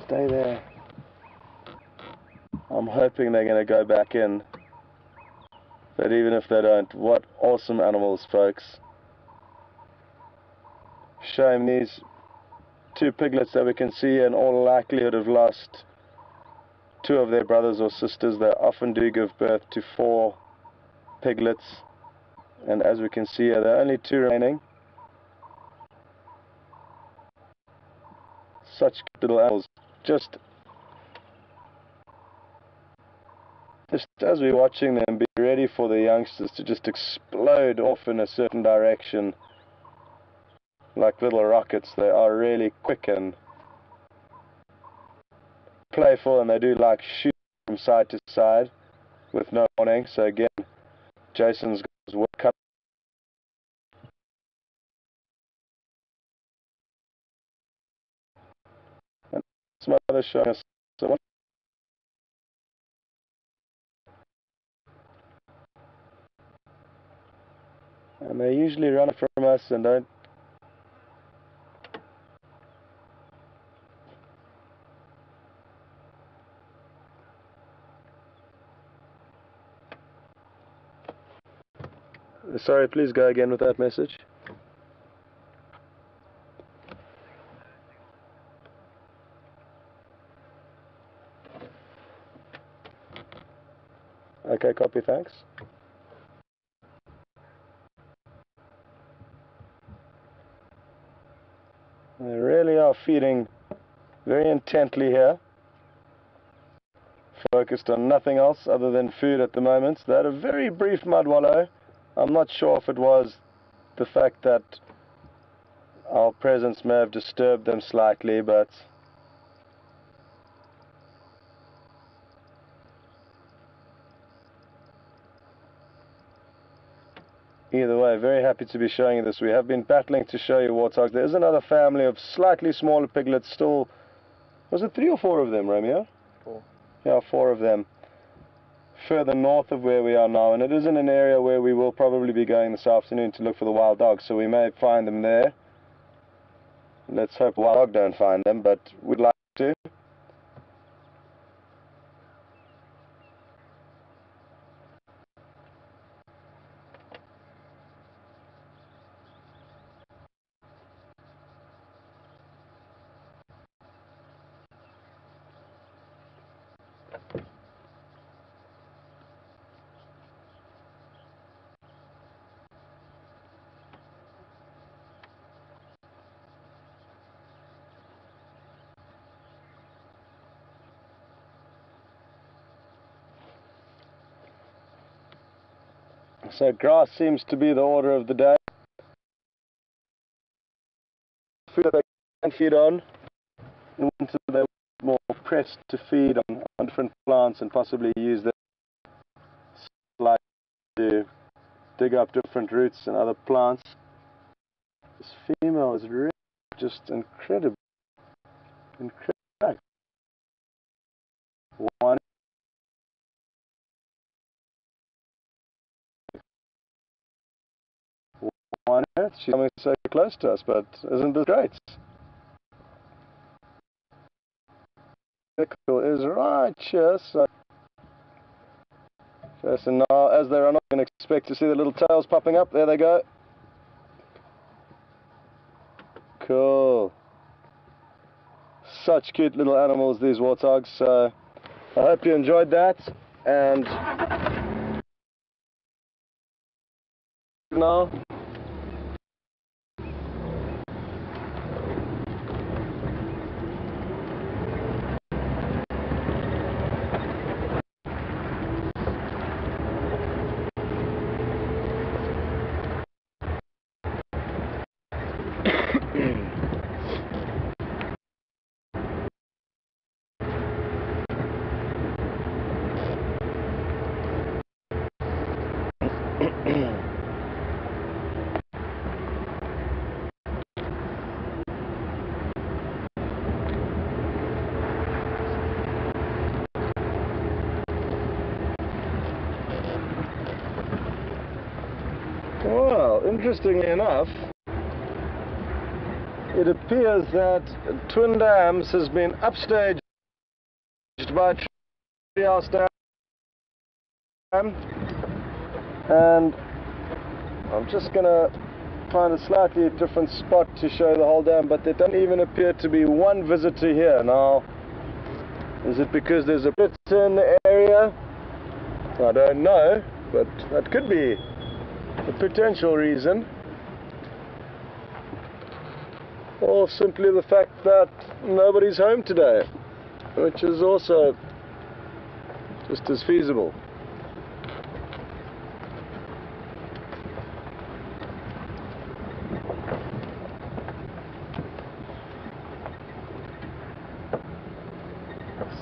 Stay there. I'm hoping they're going to go back in. But even if they don't, what awesome animals, folks. Shame these two piglets that we can see in all likelihood have lost two of their brothers or sisters. They often do give birth to 4 piglets. And as we can see here, there are only 2 remaining. Such little animals. Just as we're watching them, be ready for the youngsters to just explode off in a certain direction. Like little rockets. They are really quick and playful, and they do like shoot from side to side with no warning. So again, Jason's got his work cut. And some other showing us. And they usually run from us and don't. Sorry, please go again with that message. Okay, copy, thanks. They really are feeding very intently here. Focused on nothing else other than food at the moment. They had a very brief mud wallow. I'm not sure if it was the fact that our presence may have disturbed them slightly, but either way, very happy to be showing you this. We have been battling to show you warthogs. There is another family of slightly smaller piglets still. Was it 3 or 4 of them, Romeo? 4. Yeah, 4 of them. Further north of where we are now, and it is in an area where we will probably be going this afternoon to look for the wild dogs, so we may find them there. Let's hope wild dog don't find them, but we'd like to. So grass seems to be the order of the day. Food that they can feed on. In winter they're more pressed to feed on different plants and possibly use them like to dig up different roots and other plants. This female is really just incredible. Incredible. One. On Earth. She's coming so close to us, but isn't this great? The vehicle is right here, so now as they run off, you can expect to see the little tails popping up. There they go. Cool. Such cute little animals, these warthogs. So I hope you enjoyed that, and now well, interestingly enough, it appears that Twin Dams has been upstaged by Treehouse Dam, and I'm just going to find a slightly different spot to show the whole dam, but there doesn't even appear to be one visitor here. Now, is it because there's a visitor in the area? I don't know, but that could be a potential reason. Or simply the fact that nobody's home today, which is also just as feasible.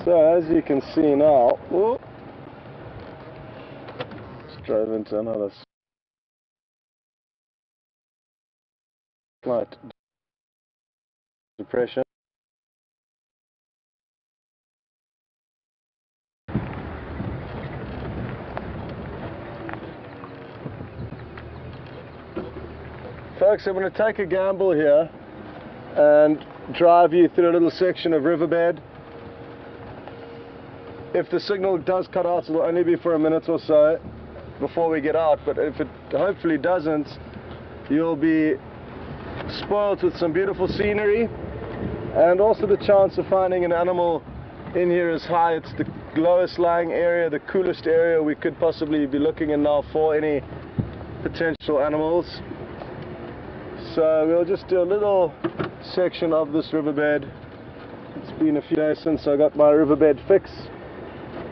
So as you can see now, just drove into another slight depression. Folks, I'm going to take a gamble here and drive you through a little section of riverbed. If the signal does cut out, it'll only be for a minute or so before we get out, but if it hopefully doesn't, you'll be spoiled with some beautiful scenery, and also the chance of finding an animal in here is high. It's the lowest lying area, the coolest area we could possibly be looking in now for any potential animals. So we'll just do a little section of this riverbed. It's been a few days since I got my riverbed fix,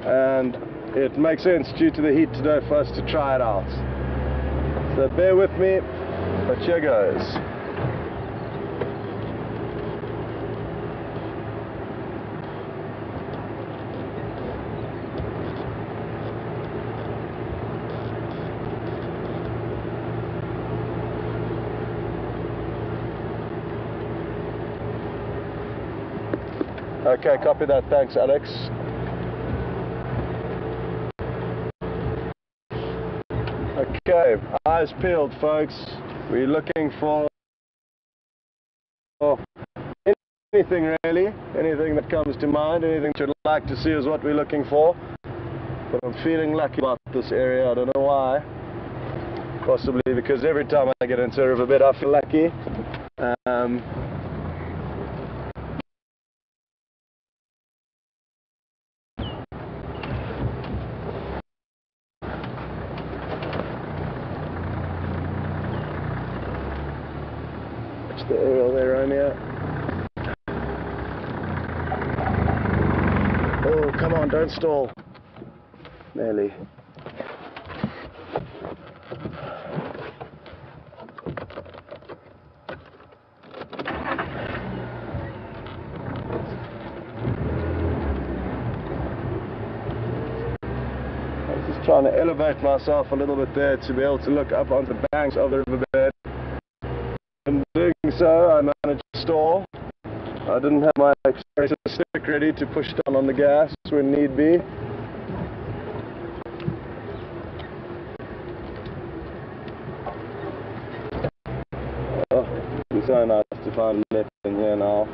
and it makes sense due to the heat today for us to try it out. So bear with me, but here goes. Okay, copy that, thanks Alex. Okay, eyes peeled folks. We're looking for anything really, anything that comes to mind, anything that you'd like to see is what we're looking for. But I'm feeling lucky about this area, I don't know why. Possibly because every time I get into a riverbed I feel lucky. The aerial there, Romeo. Oh, come on, don't stall. Nearly. I was just trying to elevate myself a little bit there to be able to look up on the banks of the riverbed. So I managed to stall. I didn't have my accelerator stick ready to push down on the gas when need be. Oh, it's so nice to find a lift in here now.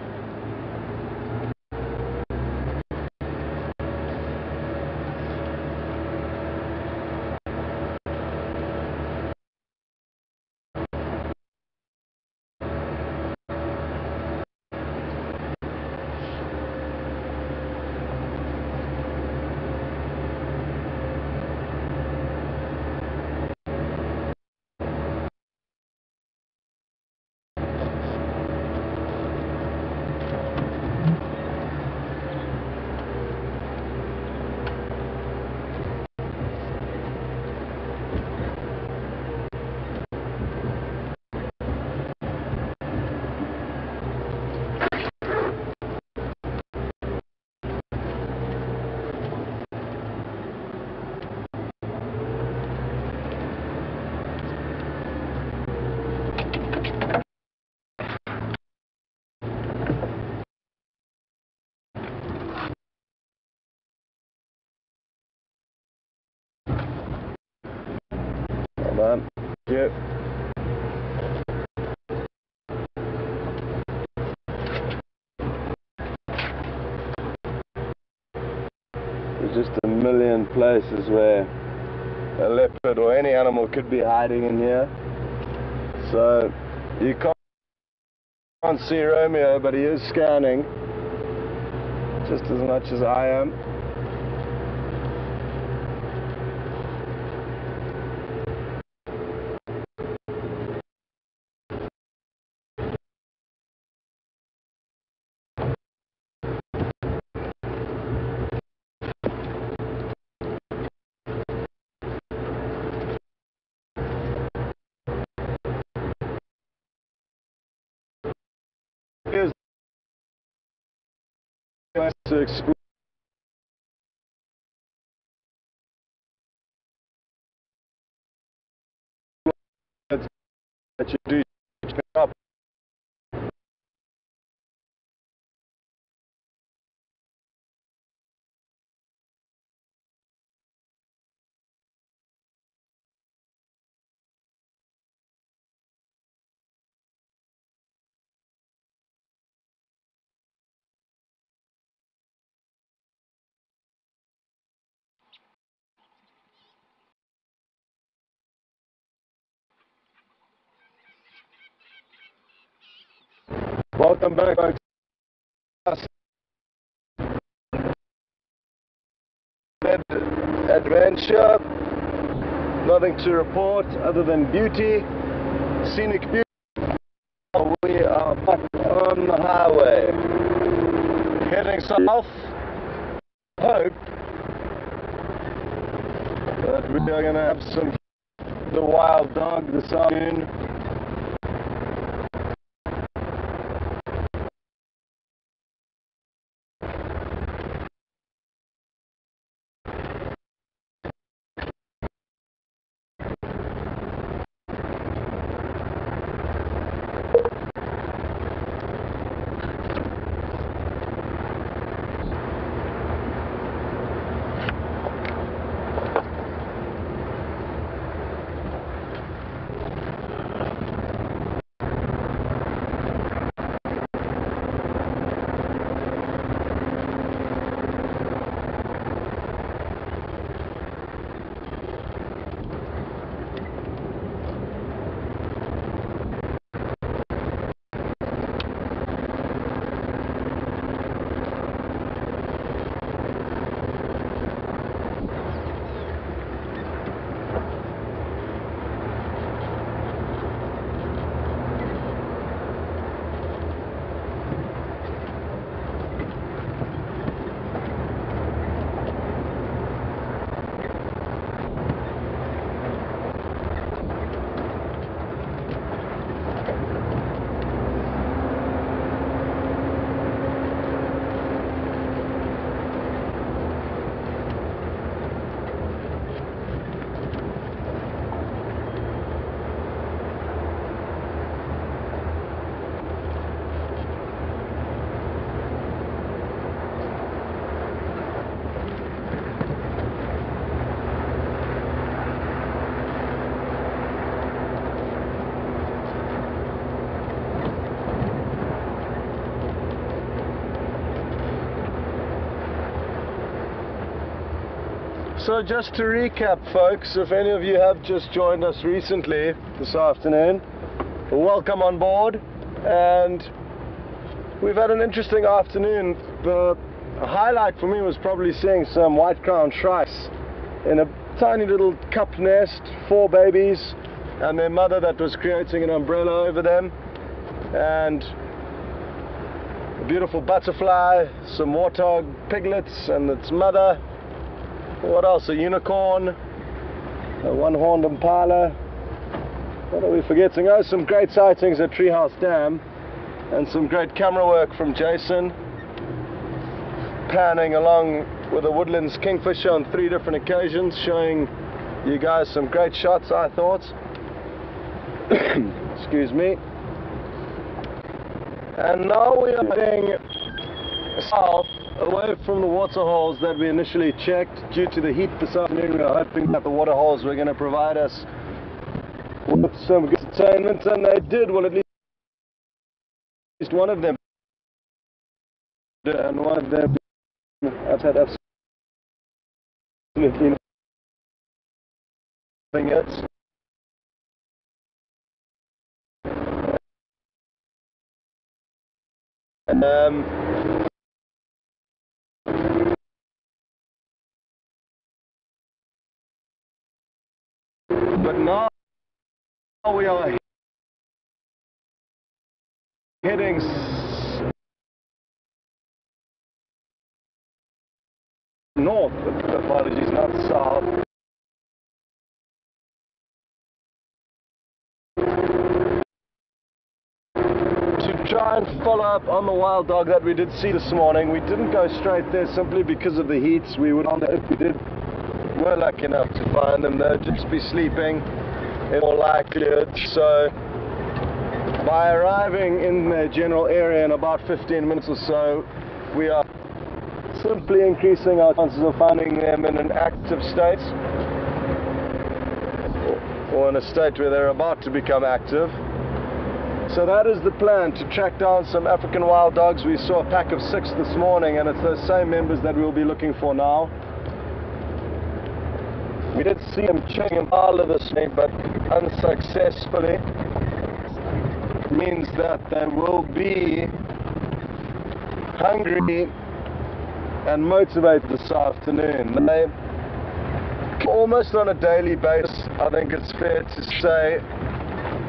Yep. places where a leopard or any animal could be hiding in here. So you can't see Romeo, but he is scanning just as much as I am. Here's to explore. That you do up. Welcome back, folks. Adventure. Nothing to report other than beauty, scenic beauty. We are back on the highway, heading south. Hope that we are going to have the wild dog this afternoon. So just to recap, folks, if any of you have just joined us recently this afternoon, welcome on board. And we've had an interesting afternoon. The highlight for me was probably seeing some white-crowned shrikes in a tiny little cup nest, 4 babies, and their mother that was creating an umbrella over them, and a beautiful butterfly, some warthog piglets and its mother. What else? A unicorn, a one-horned impala. What are we forgetting? Oh, some great sightings at Treehouse Dam, and some great camera work from Jason, panning along with a Woodlands kingfisher on 3 different occasions, showing you guys some great shots, I thought. Excuse me. And now we are heading south, away from the water holes that we initially checked. Due to the heat this afternoon, we are hoping that the water holes were going to provide us with some good entertainment, and they did. Well, at least one of them, and one of them I've had absolutely it. But now we are heading north, apologies, not south. To try and follow up on the wild dog that we did see this morning. We didn't go straight there simply because of the heat. We would, if we were lucky enough to find them, they'd just be sleeping in all likelihood. So by arriving in the general area in about 15 minutes or so, we are simply increasing our chances of finding them in an active state, or in a state where they're about to become active. So that is the plan, to track down some African wild dogs. We saw a pack of 6 this morning, and it's those same members that we'll be looking for now. We did see them checking in Karula this morning, but unsuccessfully. It means that they will be hungry and motivated this afternoon. They almost on a daily basis, I think it's fair to say,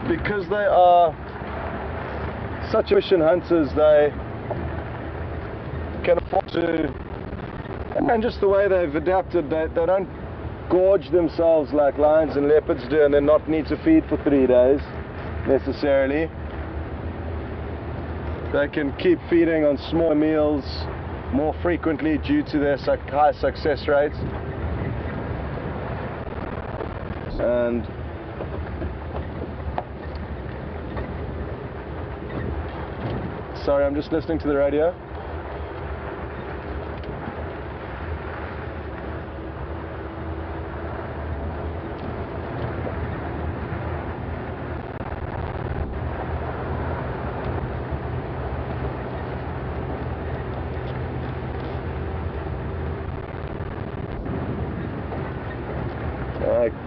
because they are such ocean hunters, they can afford to, and just the way they've adapted, they don't gorge themselves like lions and leopards do and then not need to feed for 3 days necessarily. They can keep feeding on smaller meals more frequently due to their high success rates. And sorry, I'm just listening to the radio.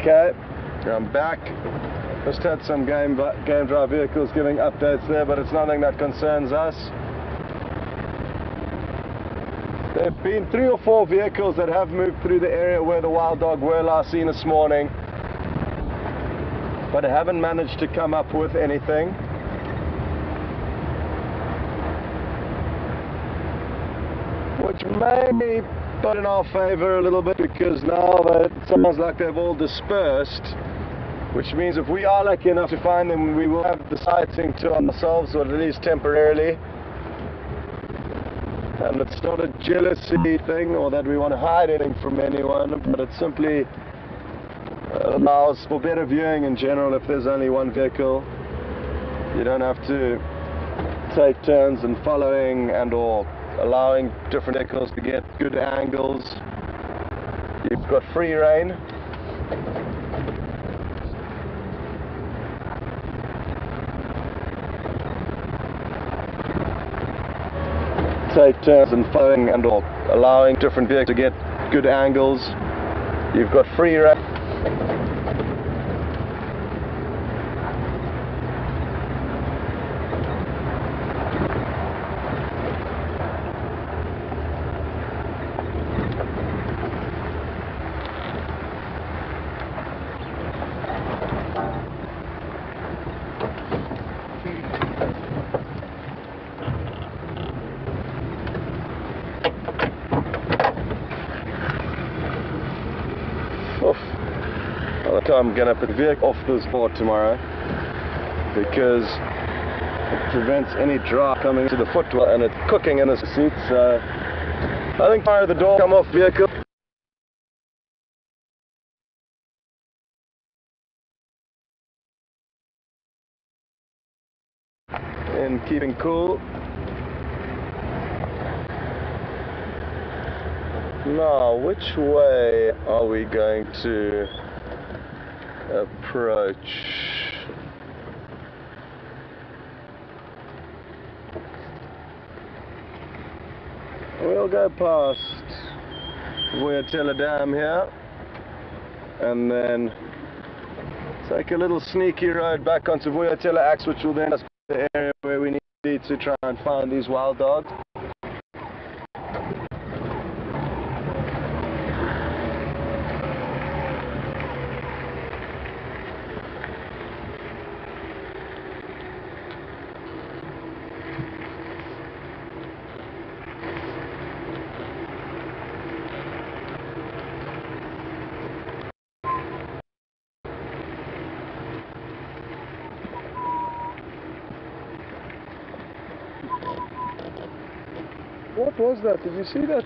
Okay, I'm back. Just had some game drive vehicles giving updates there, but it's nothing that concerns us. There have been 3 or 4 vehicles that have moved through the area where the wild dog were last seen this morning, but haven't managed to come up with anything. Which may be but in our favor a little bit, because now that it sounds like they've all dispersed, which means if we are lucky enough to find them, we will have the sighting to ourselves, or at least temporarily. And it's not a jealousy thing or that we want to hide anything from anyone, but it simply allows for better viewing in general. If there's only one vehicle, you don't have to take turns in following and or allowing different vehicles to get good angles. You've got free rein. Take turns in following and or allowing different vehicles to get good angles. You've got free rein. I'm going to put the vehicle off this board tomorrow because it prevents any draft coming to the footwell and it's cooking in the seat. So I think fire the door, come off vehicle. And keeping cool. Now, which way are we going to approach? We'll go past Voyatella Dam here and then Take a little sneaky road back onto WildEarth Axe, which will then take us to the area where we need to try and find these wild dogs. What was that? Did you see that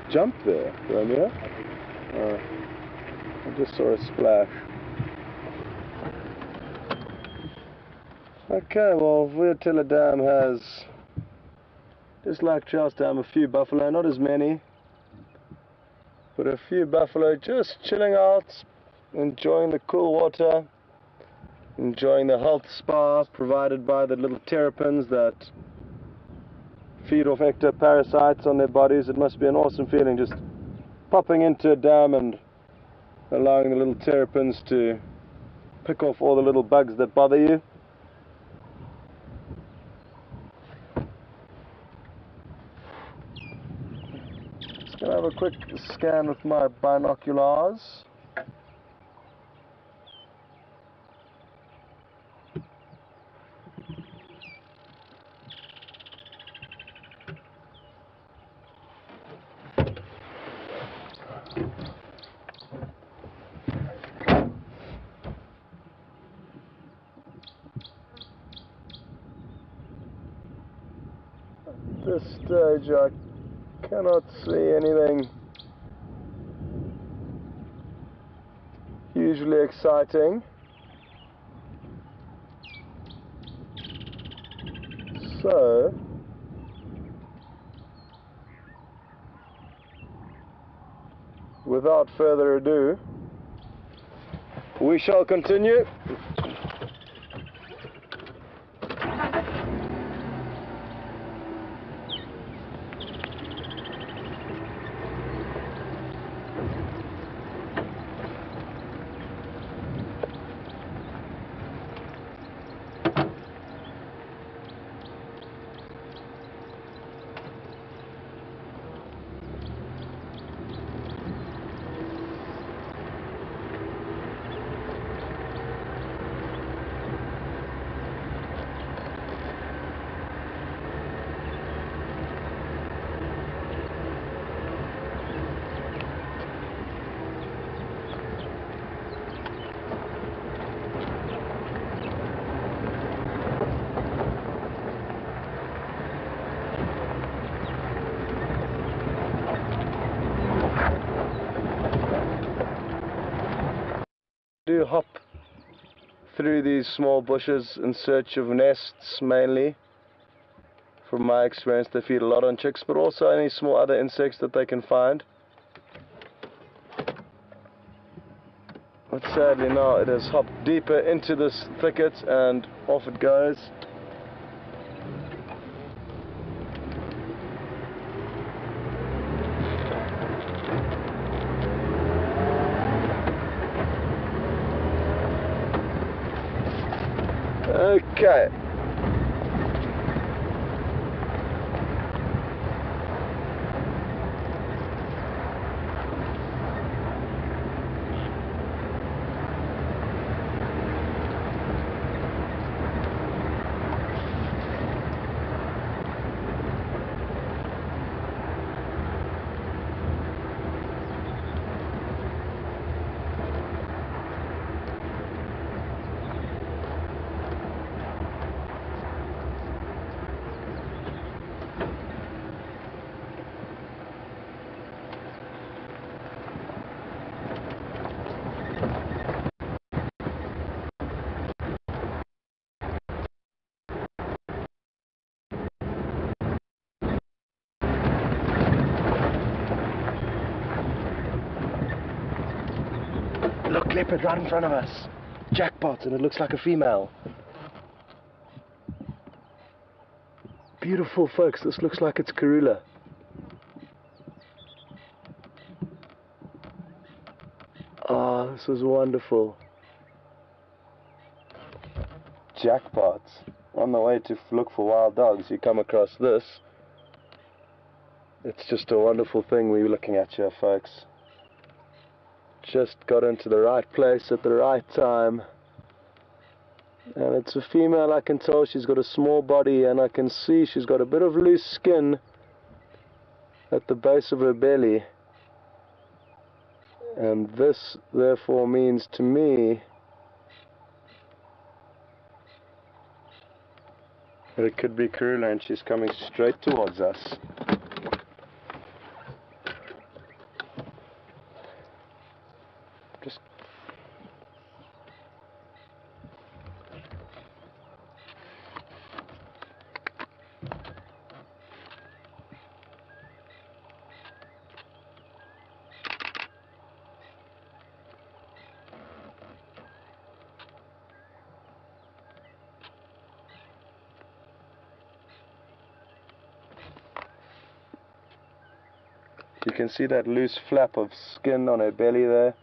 jump there, Romeo? I just saw a splash. Okay, well, WildEarth Dam has, just like Charles Dam, a few buffalo, not as many, but a few buffalo just chilling out, enjoying the cool water, enjoying the health spa provided by the little terrapins that feed off ectoparasites on their bodies. It must be an awesome feeling just popping into a dam and allowing the little terrapins to pick off all the little bugs that bother you. Just going to have a quick scan with my binoculars. At this stage I cannot see anything hugely exciting, so without further ado, we shall continue. Do hop through these small bushes in search of nests mainly. From my experience, they feed a lot on chicks, but also any small other insects that they can find. But sadly now it has hopped deeper into this thicket and off it goes. Okay. Look, leopard right in front of us. Jackpot, and it looks like a female. Beautiful, folks. This looks like it's Karula. Ah, this is wonderful. jackpot. On the way to look for wild dogs, you come across this. It's just a wonderful thing we're looking at here, folks. Just got into the right place at the right time. And it's a female. I can tell she's got a small body, and I can see she's got a bit of loose skin at the base of her belly. And this therefore means to me that it could be Karula, and she's coming straight towards us. Just you can see that loose flap of skin on her belly there.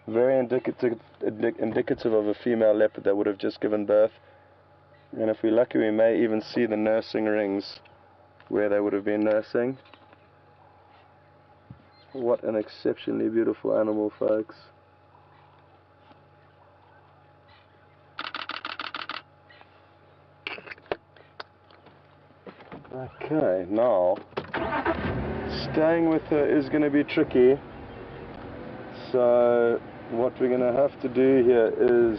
Very indicative of a female leopard that would have just given birth. And if we're lucky, we may even see the nursing rings where they would have been nursing. What an exceptionally beautiful animal, folks. Okay, now staying with her is going to be tricky. So what we're going to have to do here is,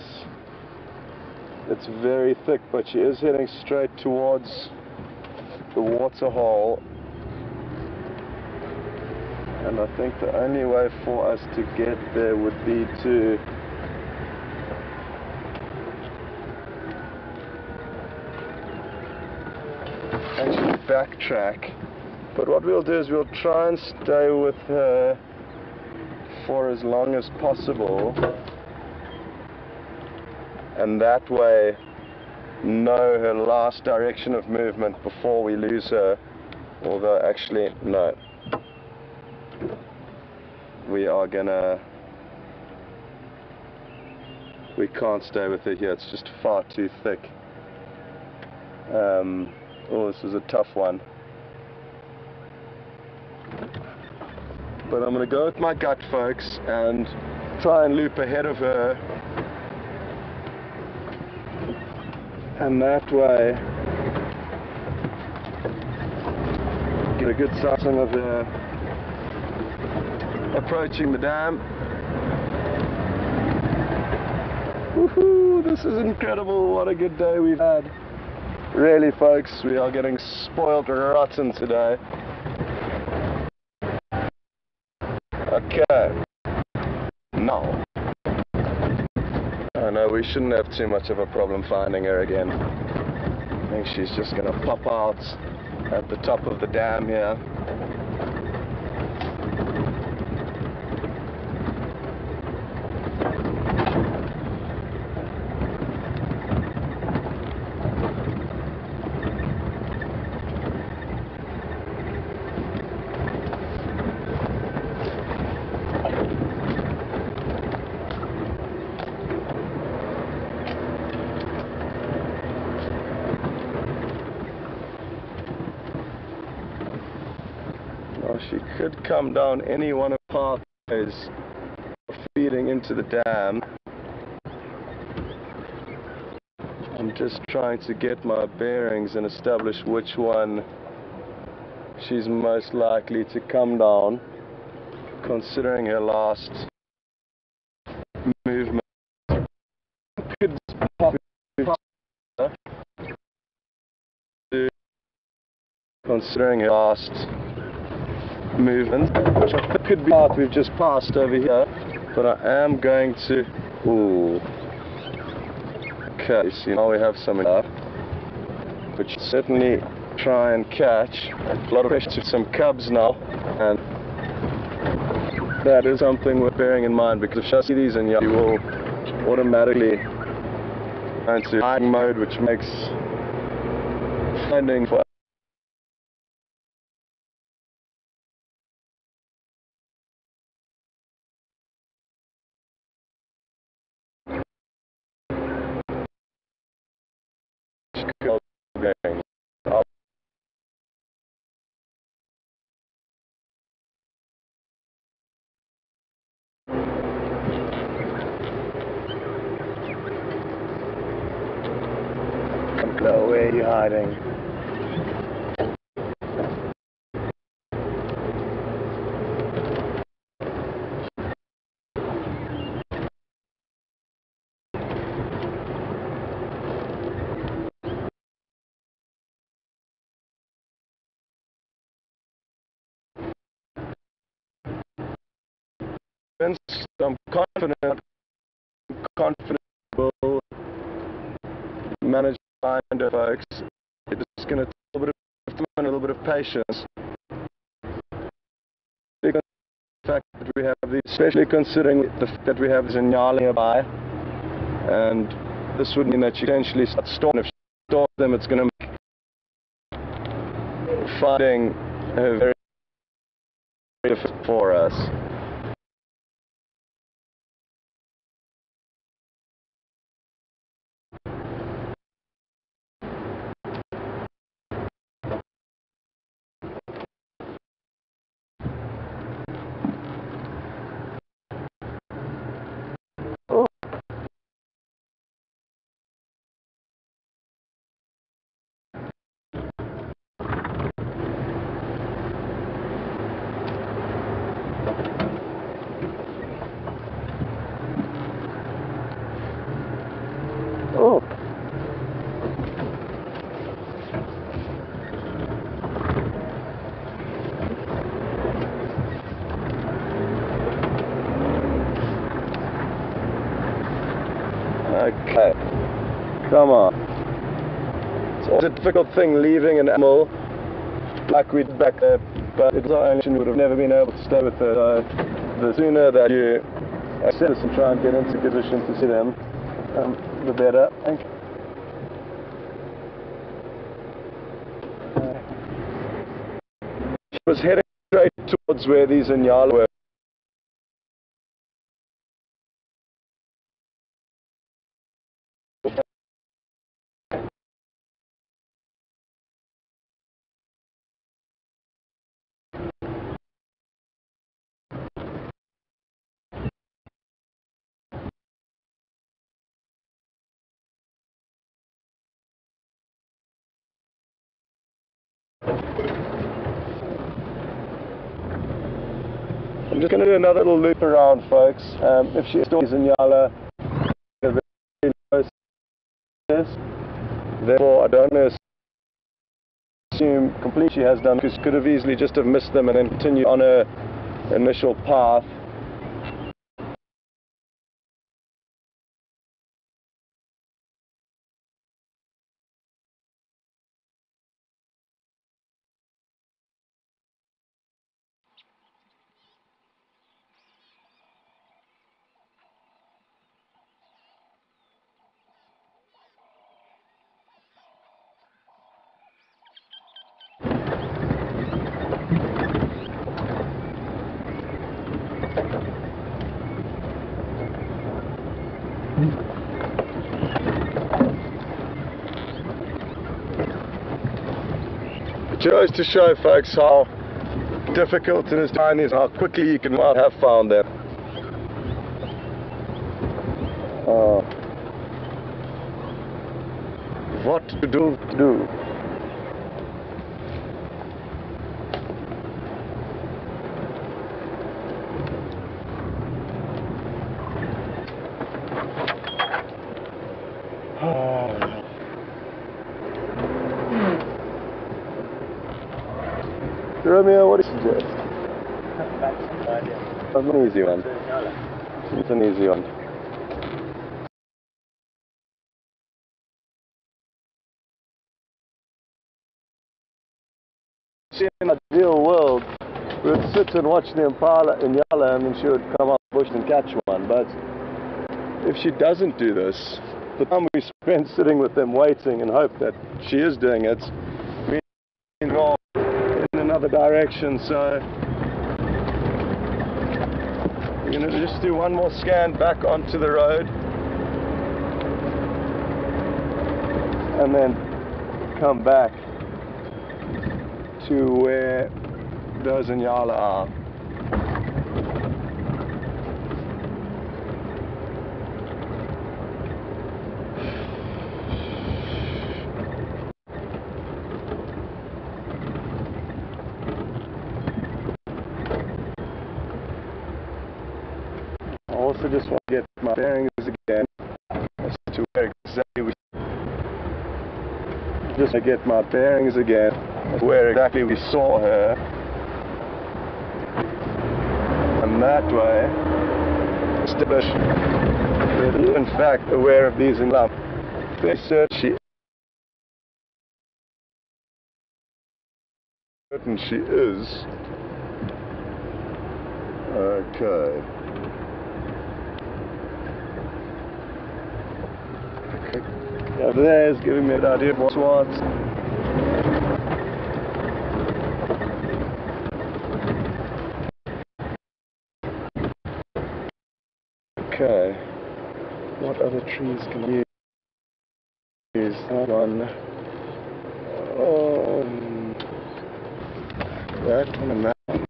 it's very thick, but she is heading straight towards the water hole, and I think the only way for us to get there would be to actually backtrack. But what we'll do is we'll try and stay with her for as long as possible, and that way know her last direction of movement before we lose her. Although actually no, we can't stay with her here, it's just far too thick. Oh, this is a tough one. But I'm going to go with my gut, folks, and try and loop ahead of her. And that way, get a good sighting of her approaching the dam. Woohoo! This is incredible. What a good day we've had. Really, folks, we are getting spoiled rotten today. Okay, now, I know we shouldn't have too much of a problem finding her again. I think she's just going to pop out at the top of the dam here. She could come down any one of our pathways feeding into the dam. I'm just trying to get my bearings and establish which one she's most likely to come down, considering her last movement. Considering her last movement, which I think could be part we've just passed over here, but I am going to. Ooh. Okay, so now we have some enough, which certainly try and catch. A lot of pressure to some cubs now, and that is something we're bearing in mind, because if you see these in you will automatically go into hiding mode, which makes finding for No, where are you hiding? I'm confident we'll manage to find it, folks. It's just going to take a little bit of time and a little bit of patience. Because the fact that we have these, especially considering the fact that we have this Inyala nearby, and this would mean that you potentially start storming. If you storm them, it's going to make finding very difficult for us. Oh. Okay. Come on. It's always a difficult thing leaving an animal like we did back there, but it's our own, we would have never been able to stay with it. The sooner that you access and try and get into position to see them, the better. She was heading straight towards where these Inyala were. I'm just going to do another little loop around, folks. If she still is Inyala, very close, therefore I don't know, assume completely she has done, because she could have easily just have missed them and then continued on her initial path. It goes to show, folks, how difficult it is to find these, how quickly you can have found them. What to do? Romeo, what do you suggest? That's an easy one. It's an easy one. In an ideal world, we would sit and watch the Inyala and then she would come out the bush and catch one. But if she doesn't do this, the time we spend sitting with them waiting and hope that she is doing it, we involved in another direction. So we're going to just do one more scan back onto the road and then come back to where those Inyala are. also just want to get my bearings again as to where exactly we saw her. And that way, establish that in fact aware of these in love. They search she certain she is. Okay. Over there is giving me an idea of what's what. Okay. What other trees can you use? That one. That one and that one.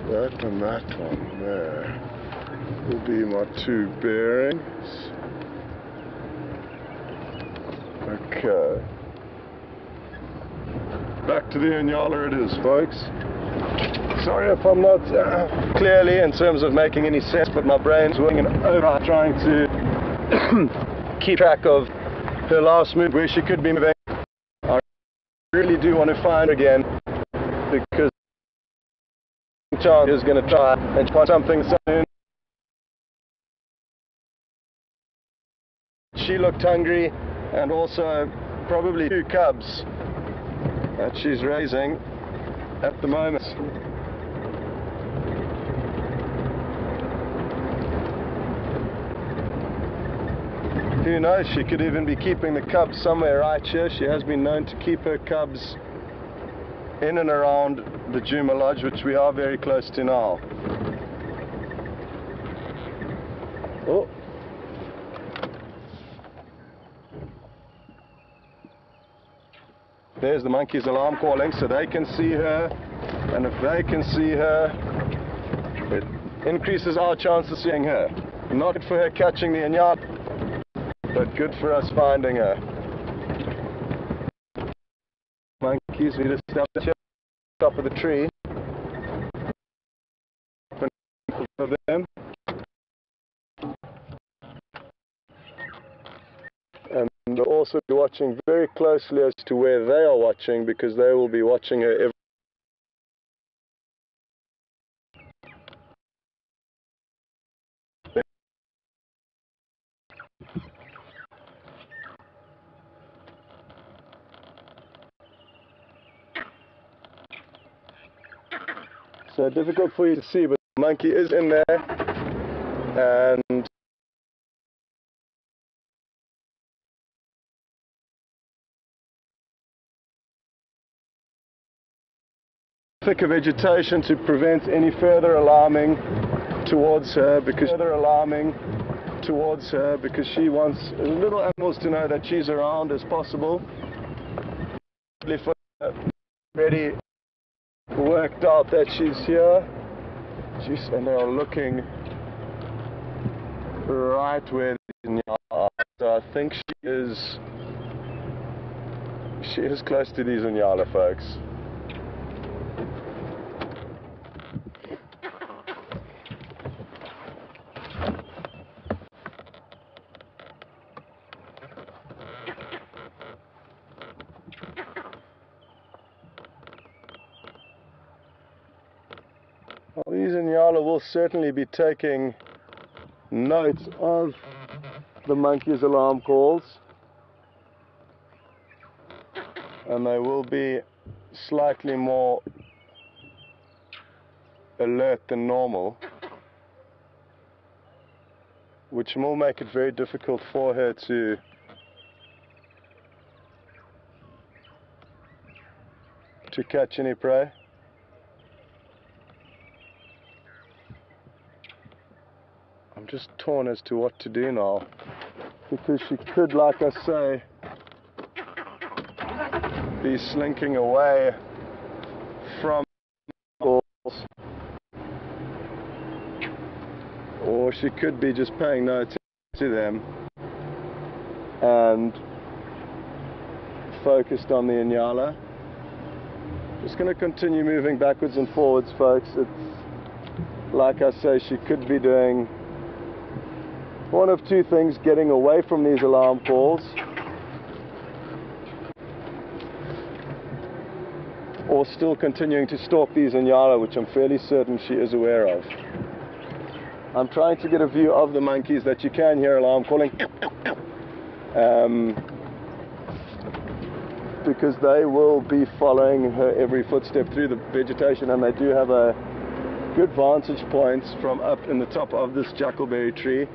That and that one there will be my two bearings. Okay. Back to the Inyala it is, folks. Sorry if I'm not clearly in terms of making any sense, but my brain's working in override trying to keep track of her last move, where she could be moving. I really do want to find her again, because Chance is going to try and find something soon. She looked hungry, and also probably 2 cubs that she's raising at the moment. Who knows, she could even be keeping the cubs somewhere right here. She has been known to keep her cubs in and around the Djuma Lodge, which we are very close to now. Oh. There's the monkey's alarm calling, so they can see her, and if they can see her, it increases our chance of seeing her. Not for her catching the inyat, but good for us finding her. Monkeys, we just stop at the top of the tree. For them. And also be watching very closely as to where they are watching, because they will be watching her every. So difficult for you to see, but the monkey is in there, and thicker vegetation to prevent any further alarming towards her, because she wants little animals to know that she's around as possible. Already worked out that she's here. And they are looking right where the are. So I think she is close to these Inyala, folks. Well, these Inyala will certainly be taking note of the monkey's alarm calls, and they will be slightly more alert than normal, which will make it very difficult for her to catch any prey. I'm just torn as to what to do now, because she could, like I say, be slinking away from balls, or she could be just paying no attention to them and focused on the Inyala. Just going to continue moving backwards and forwards, folks. like I say, she could be doing one of two things: getting away from these alarm calls, or still continuing to stalk these Inyala, which I'm fairly certain she is aware of. I'm trying to get a view of the monkeys that you can hear alarm calling, because they will be following her every footstep through the vegetation, and they do have a good vantage point from up in the top of this jackalberry tree,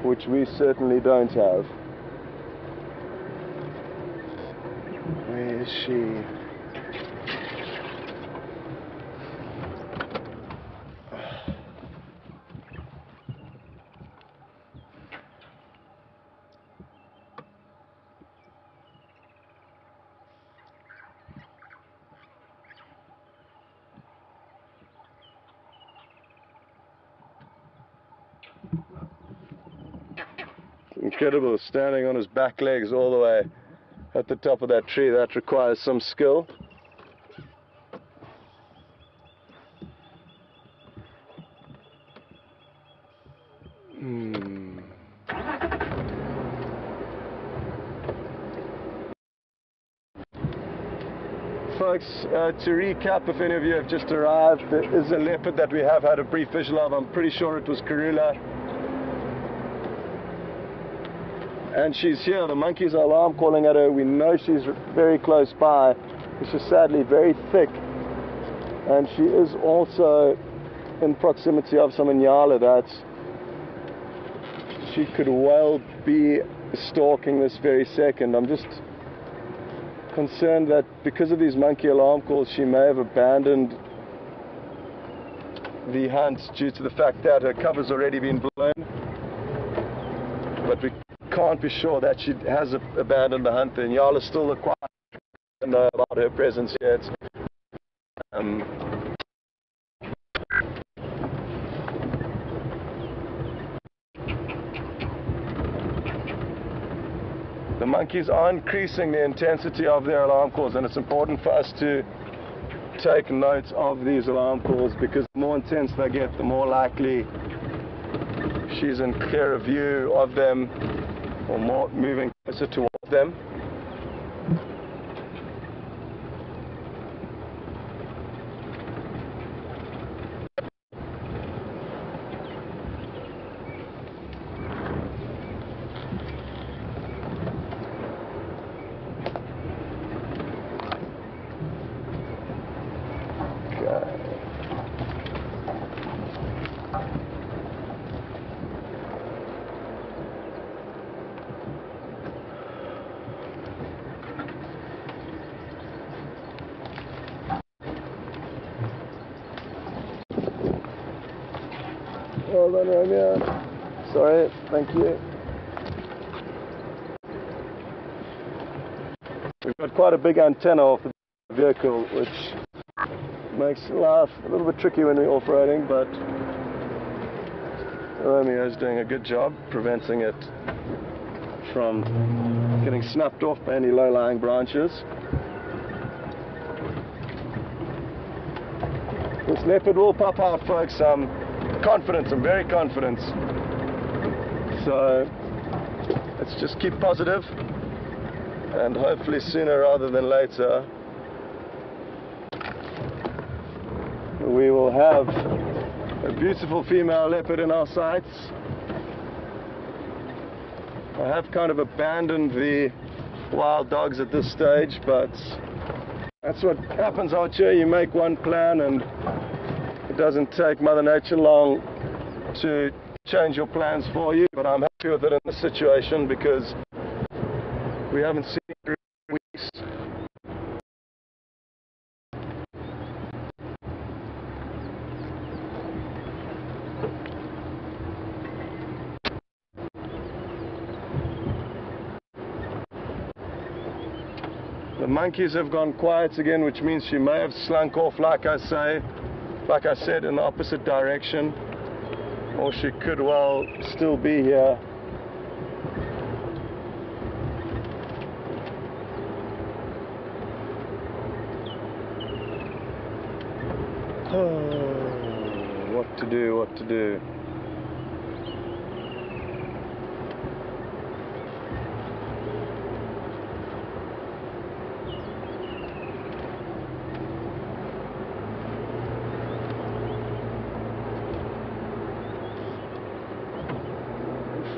which we certainly don't have. Where is she? Incredible, standing on his back legs all the way at the top of that tree. That requires some skill. Folks, to recap, if any of you have just arrived, there is a leopard that we have had a brief visual of. I'm pretty sure it was Karula. And she's here. The monkeys are alarm calling at her. We know she's very close by. She's sadly very thick, and she is also in proximity of some Inyala that she could well be stalking this very second. I'm just concerned that because of these monkey alarm calls, she may have abandoned the hunt due to the fact that her cover's already been blown. But we can't be sure that she has abandoned the hunt. The Inyala still requires to know about her presence yet. The monkeys are increasing the intensity of their alarm calls, and it's important for us to take note of these alarm calls, because the more intense they get, the more likely she's in clearer view of them, or more moving closer towards them. Well done, Romeo. Sorry, thank you. We've got quite a big antenna off the vehicle, which makes life a little bit tricky when we're off-roading, but Romeo is doing a good job preventing it from getting snapped off by any low-lying branches. This leopard will pop out, folks. I'm confident, I'm very confident. So let's just keep positive, and hopefully sooner rather than later we will have a beautiful female leopard in our sights. I have kind of abandoned the wild dogs at this stage, but that's what happens out here. You make one plan, and it doesn't take Mother Nature long to change your plans for you. But I'm happy with it in this situation, because we haven't seen it for weeks. The monkeys have gone quiet again, which means she may have slunk off, like I said, in the opposite direction, or she could well still be here. Oh, what what to do.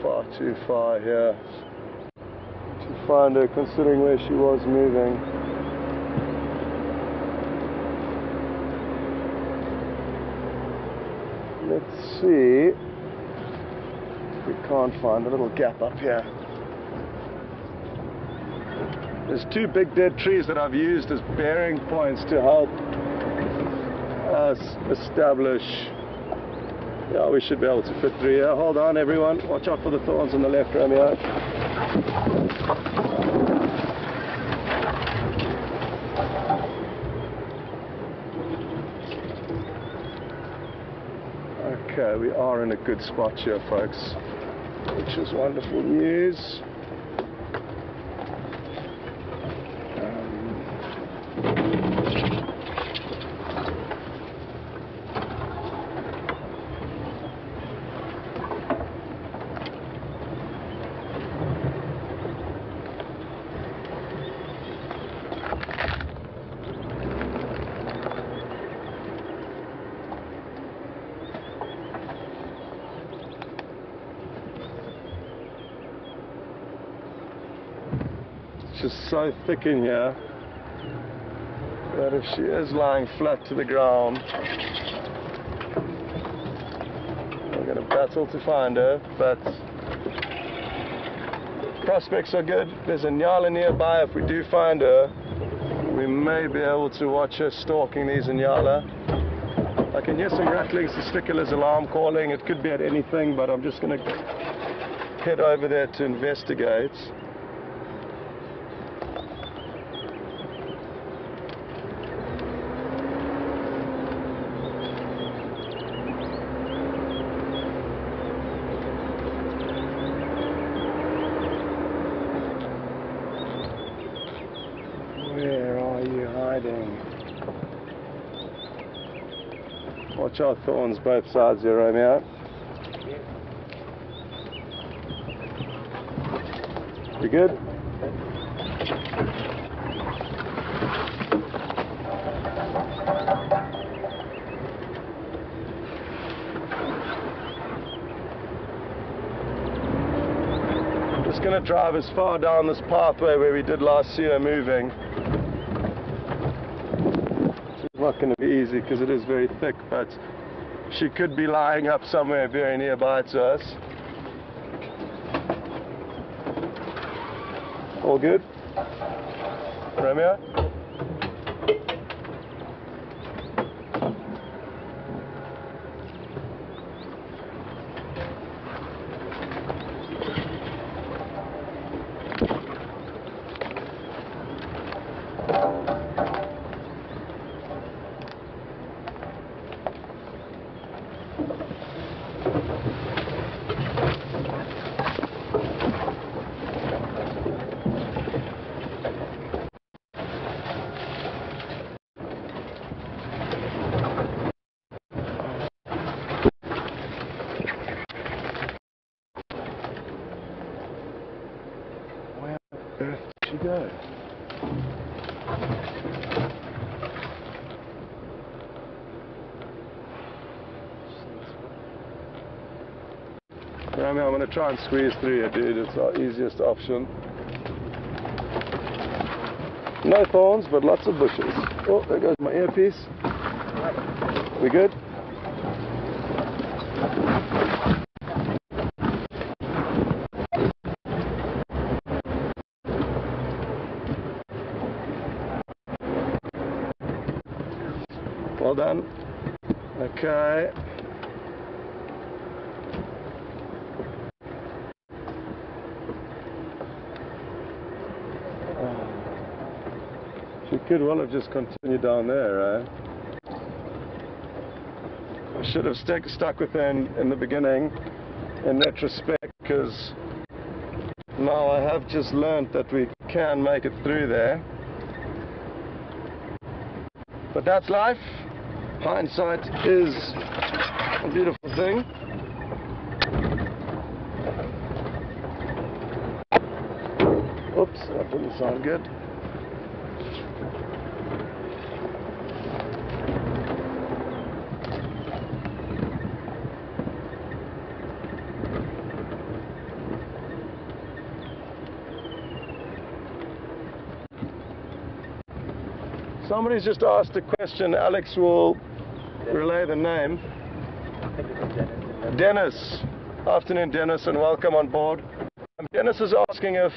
Far too far here to find her, considering where she was moving. Let's see if we can't find a little gap up here. There's two big dead trees that I've used as bearing points to help us establish. Yeah, we should be able to fit through here. Hold on, everyone. Watch out for the thorns on the left, Romeo. Okay, we are in a good spot here, folks, which is wonderful news. It's just so thick in here that if she is lying flat to the ground, we're going to battle to find her, but prospects are good. There's a nyala nearby. If we do find her, we may be able to watch her stalking these nyala. I can hear some rattlings, the stickler's alarm calling. It could be at anything, but I'm just going to head over there to investigate. Where are you hiding? Watch out, thorns both sides here, Romeo. You good? I'm just going to drive as far down this pathway where we did last see her moving. It's not going to be easy because it is very thick, but she could be lying up somewhere very nearby to us. All good? Romeo? Where on earth did she go? Romeo, I'm going to try and squeeze through here, dude. It's our easiest option. No thorns, but lots of bushes. Oh, there goes my earpiece. We good? Well done. Okay. She could well have just continued down there, right? I should have stuck with her in the beginning, in retrospect, because now I have just learned that we can make it through there. But that's life. Hindsight is A beautiful thing. Oops, that didn't sound good. Somebody's just asked a question. Alex will relay the name. I think it's Dennis. Dennis. Afternoon, Dennis, and welcome on board. Dennis is asking if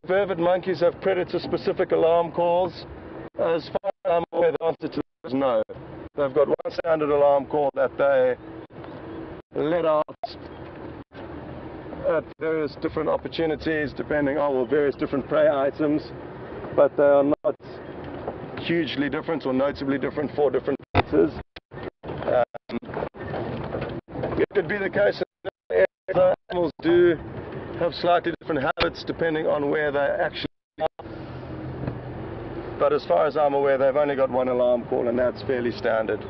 vervet monkeys have predator-specific alarm calls. As far as I'm aware, the answer to that is no. They've got one standard alarm call that they let out at various different opportunities, depending on various different prey items, but they are not hugely different or notably different for different predators. It could be the case that the animals do have slightly different habits depending on where they actually are. But as far as I'm aware, they've only got one alarm call, and that's fairly standard.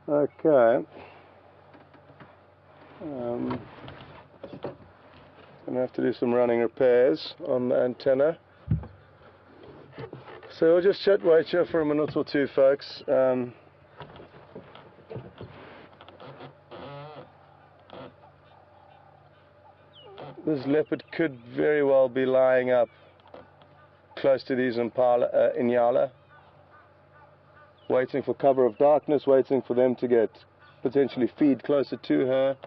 Okay. Gonna have to do some running repairs on the antenna. So we'll just wait here for a minute or two, folks. This leopard could very well be lying up close to these Inyala, waiting for cover of darkness, waiting for them to potentially feed closer to her.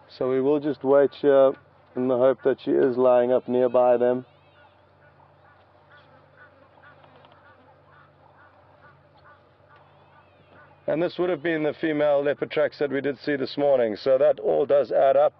So we will just wait here in the hope that she is lying up nearby them. And this would have been the female leopard tracks that we did see this morning, so that all does add up.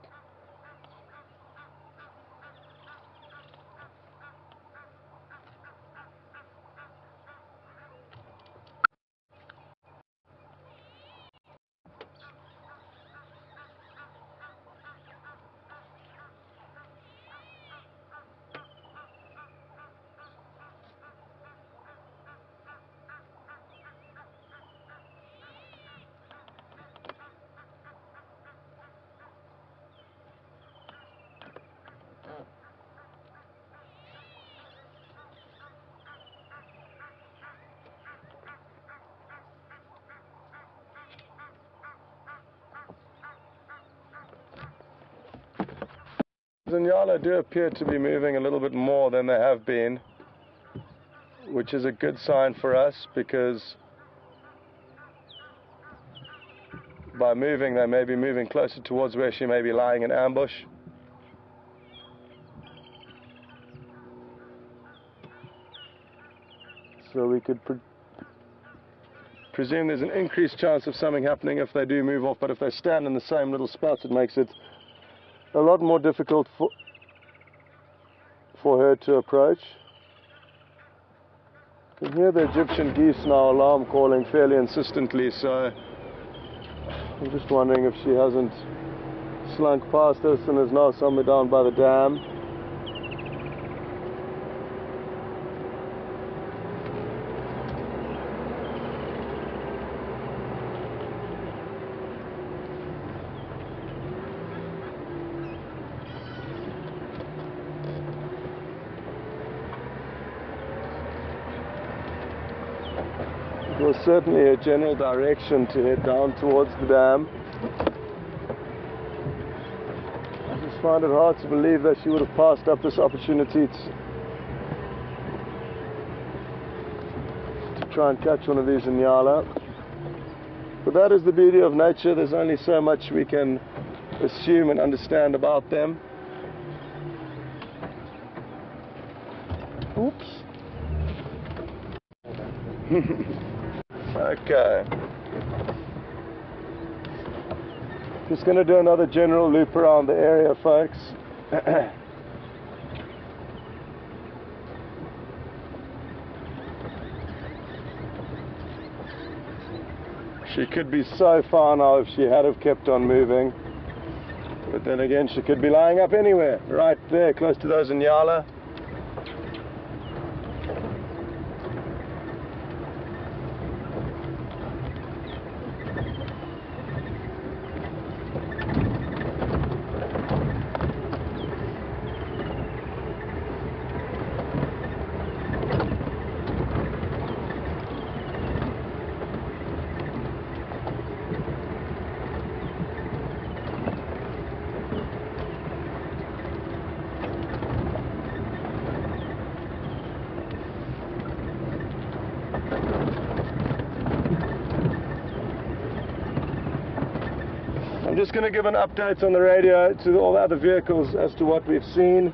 Inyala do appear to be moving a little bit more than they have been, which is a good sign for us, because by moving they may be moving closer towards where she may be lying in ambush. So we could presume there's an increased chance of something happening if they do move off, but if they stand in the same little spots, it makes it a lot more difficult for her to approach. You can hear the Egyptian geese now alarm calling fairly insistently, so I'm just wondering if she hasn't slunk past us and is now somewhere down by the dam. It was certainly a general direction to head down towards the dam. I just find it hard to believe that she would have passed up this opportunity to try and catch one of these Inyala. But that is the beauty of nature. There's only so much we can assume and understand about them. Oops. Okay. Just going to do another general loop around the area, folks. She could be so far now if she had have kept on moving. But then again, she could be lying up anywhere. Right there, close to those Inyala. I'm just going to give an update on the radio to all the other vehicles as to what we've seen.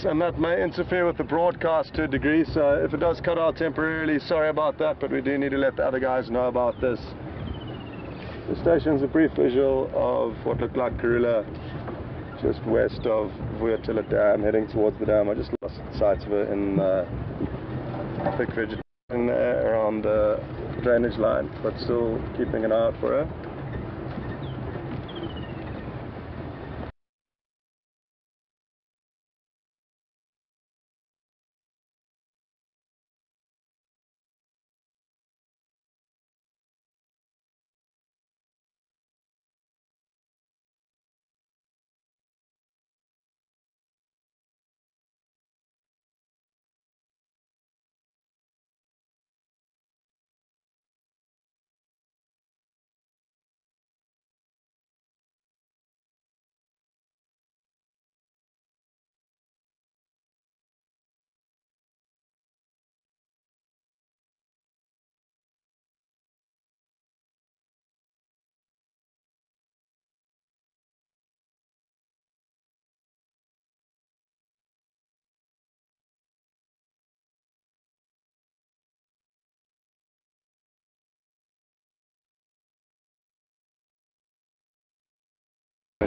And that may interfere with the broadcast to a degree, so if it does cut out temporarily, sorry about that, but we do need to let the other guys know about this. The station's a brief visual of what looked like Karula, just west of Vuyatila Dam, heading towards the dam. I just lost sight of it in thick vegetation around the drainage line, but still keeping an eye out for her.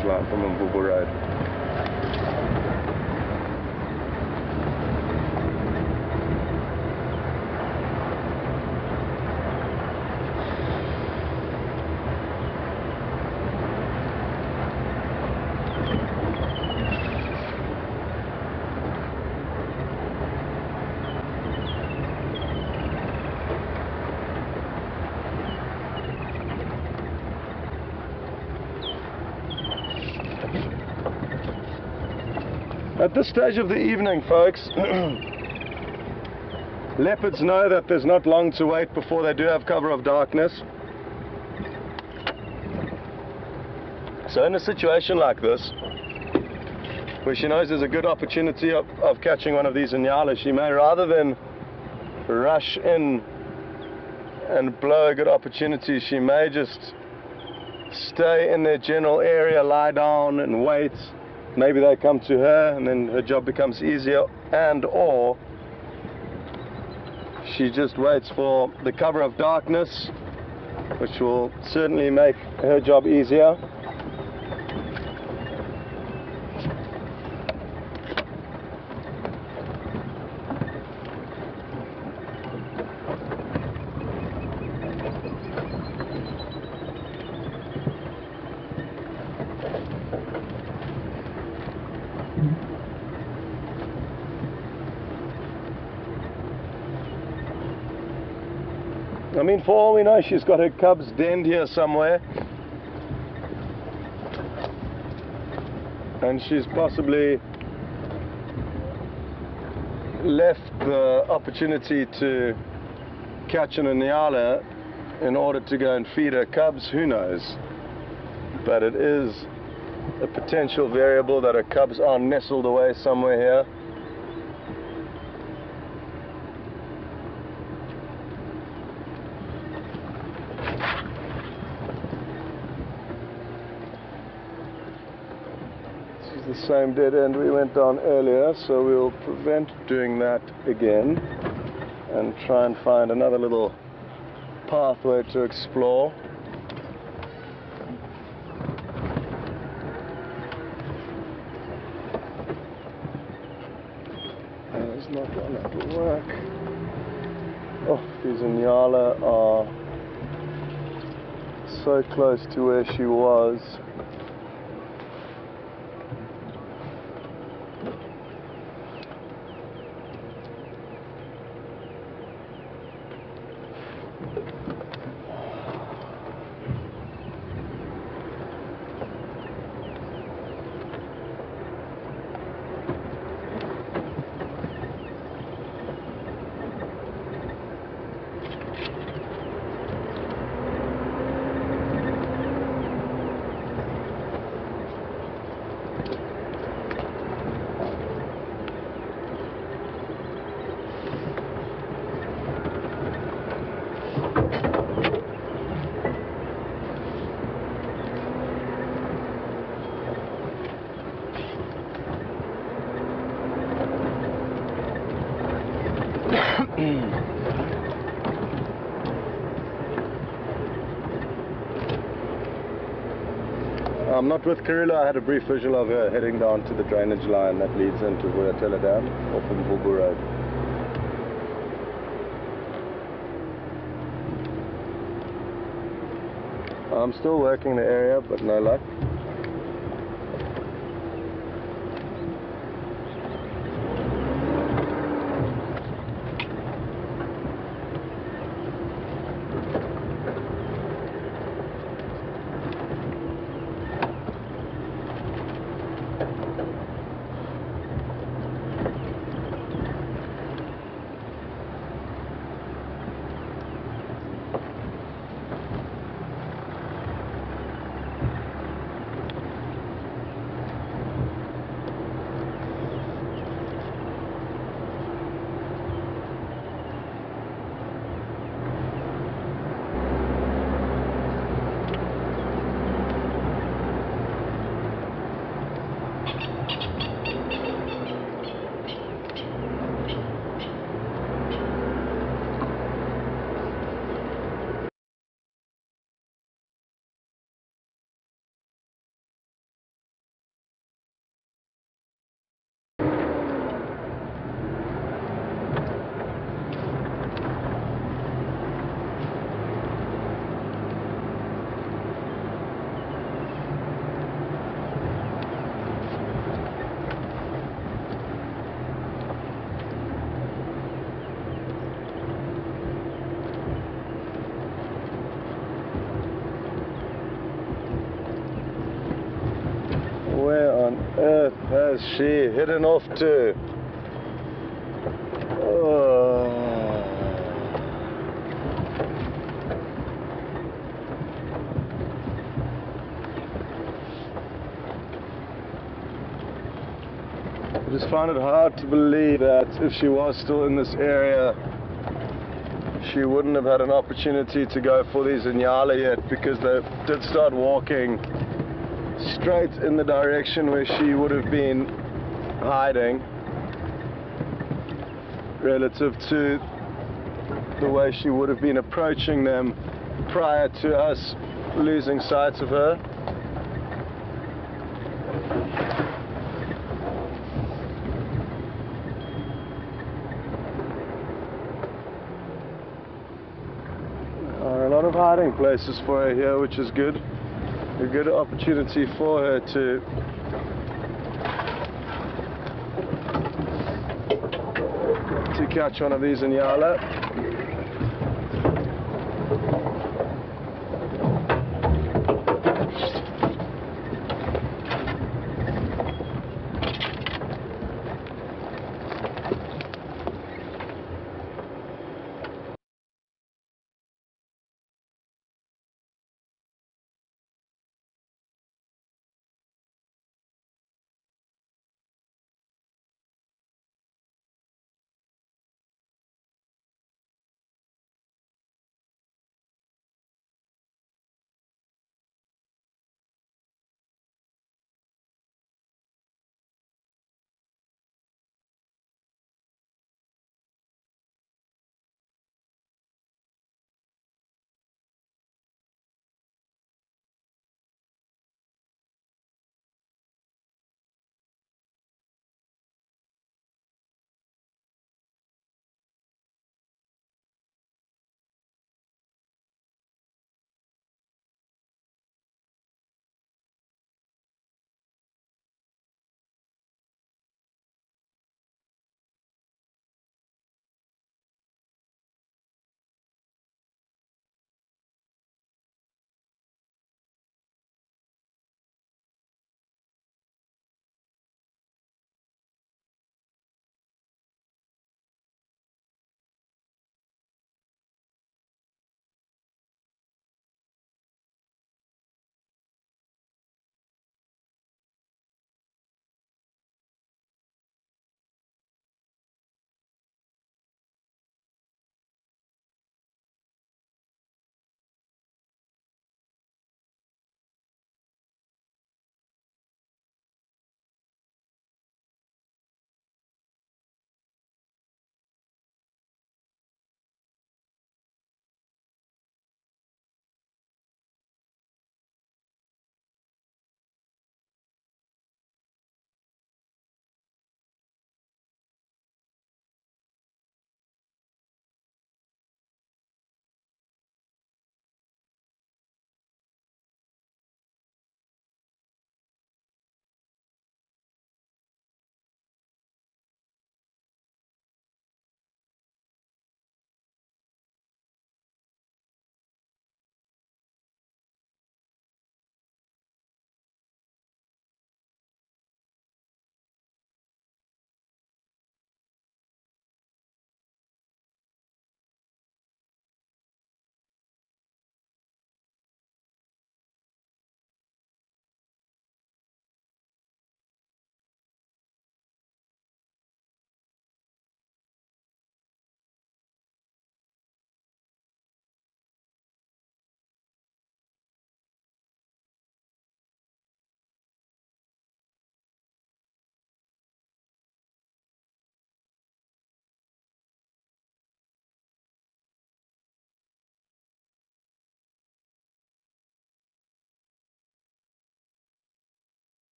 Line from Mvubu Road. At this stage of the evening, folks, leopards know that there's not long to wait before they do have cover of darkness. So in a situation like this, where she knows there's a good opportunity of catching one of these Inyala, she may, rather than rush in and blow a good opportunity, she may just stay in their general area, lie down and wait. Maybe they come to her and then her job becomes easier, and or she just waits for the cover of darkness, which will certainly make her job easier. I mean, for all we know, she's got her cubs denned here somewhere, and she's possibly left the opportunity to catch an Inyala in order to go and feed her cubs. Who knows? But it is a potential variable that her cubs are nestled away somewhere here. is the same dead end we went down earlier, so we'll prevent doing that again and try and find another little pathway to explore. There's not one that will work. Oh, these Inyala are so close to where she was. I'm not with Karula. I had a brief visual of her heading down to the drainage line that leads into Vuyatela Dam off of Mvubu Road. I'm still working the area, but no luck. Where on earth has she hidden off to? Oh. I just find it hard to believe that if she was still in this area, she wouldn't have had an opportunity to go for these Inyala yet, because they did start walking straight in the direction where she would have been hiding, relative to the way she would have been approaching them prior to us losing sight of her. There are a lot of hiding places for her here, which is good. A good opportunity for her to catch one of these Inyala.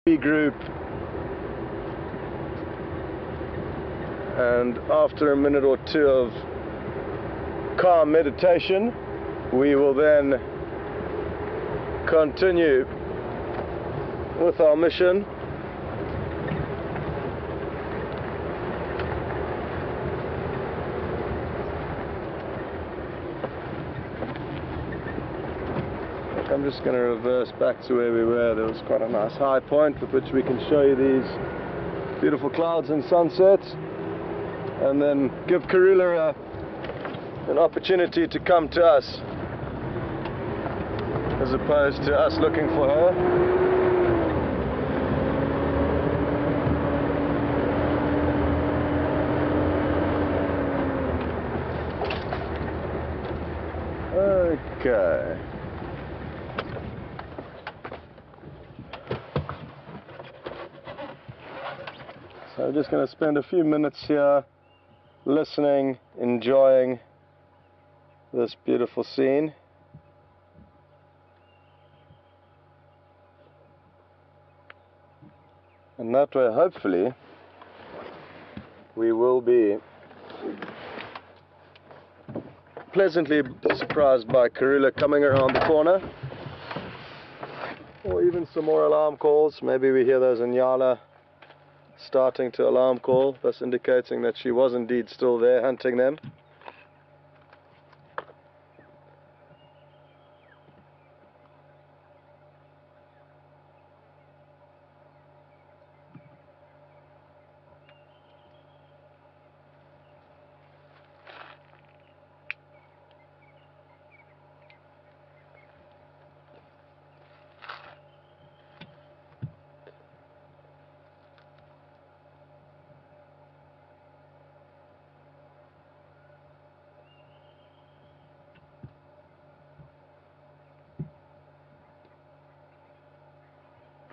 Group, and after a minute or two of calm meditation, we will then continue with our mission. I'm just going to reverse back to where we were. There was quite a nice high point with which we can show you these beautiful clouds and sunsets, and then give Karula an opportunity to come to us as opposed to us looking for her. Okay. So I'm just going to spend a few minutes here listening, enjoying this beautiful scene. And that way, hopefully, we will be pleasantly surprised by Karula coming around the corner. Or even some more alarm calls. Maybe we hear those in Yala starting to alarm call, thus indicating that she was indeed still there hunting them.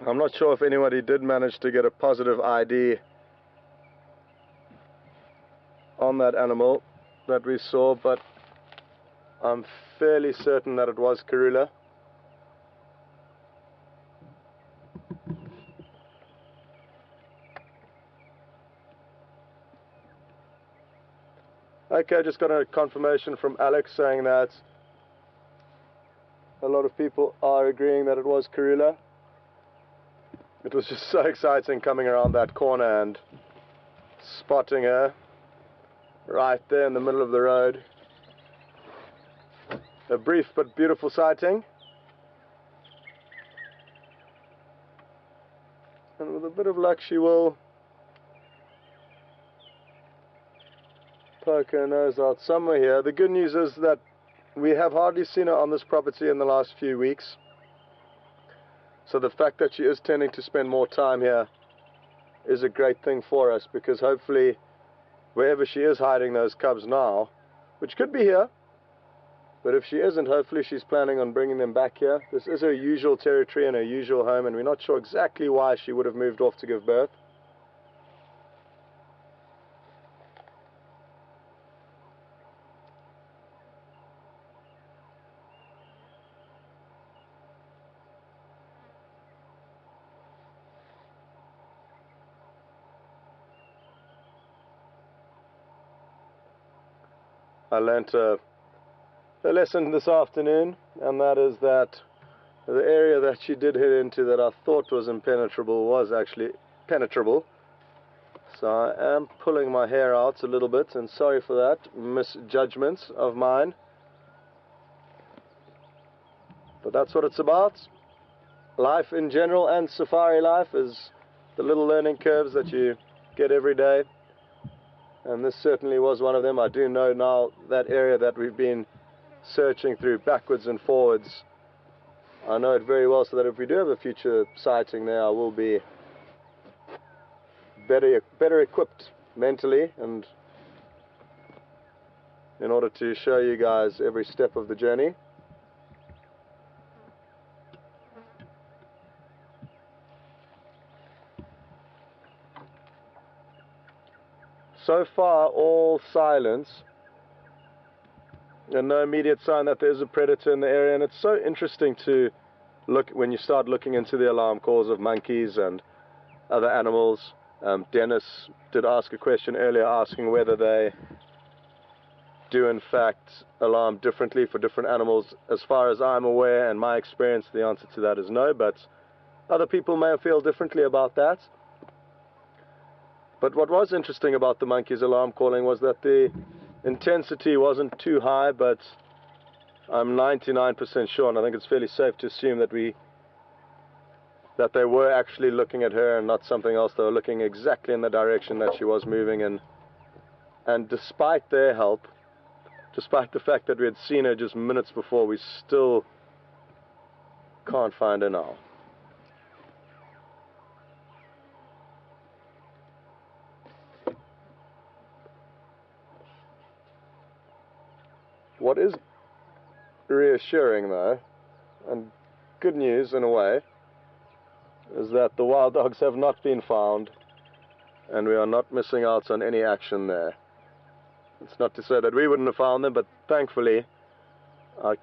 I'm not sure if anybody did manage to get a positive ID on that animal that we saw, but I'm fairly certain that it was Karula. Okay, I just got a confirmation from Alex saying that a lot of people are agreeing that it was Karula. It was just so exciting coming around that corner and spotting her right there in the middle of the road. A brief but beautiful sighting. And with a bit of luck she will poke her nose out somewhere here. The good news is that we have hardly seen her on this property in the last few weeks. So the fact that she is tending to spend more time here is a great thing for us, because hopefully wherever she is hiding those cubs now, which could be here, but if she isn't, hopefully she's planning on bringing them back here. This is her usual territory and her usual home, and we're not sure exactly why she would have moved off to give birth. I learnt a lesson this afternoon, and that is that the area that she did hit into that I thought was impenetrable was actually penetrable. So I am pulling my hair out a little bit, and sorry for that misjudgment of mine. But that's what it's about. Life in general, and safari life, is the little learning curves that you get every day. And this certainly was one of them. I do know now that area that we've been searching through backwards and forwards. I know it very well, so that if we do have a future sighting there, I will be better equipped mentally and in order to show you guys every step of the journey. So far, all silence and no immediate sign that there's a predator in the area, and it's so interesting to when you start looking into the alarm calls of monkeys and other animals. Dennis did ask a question earlier asking whether they do in fact alarm differently for different animals. As far as I'm aware and my experience, the answer to that is no, but other people may feel differently about that. But what was interesting about the monkeys' alarm calling was that the intensity wasn't too high, but I'm 99% sure, and I think it's fairly safe to assume that they were actually looking at her and not something else. They were looking exactly in the direction that she was moving in. And despite their help, despite the fact that we had seen her just minutes before, we still can't find her now. What is reassuring though, and good news in a way, is that the wild dogs have not been found and we are not missing out on any action there. It's not to say that we wouldn't have found them, but thankfully I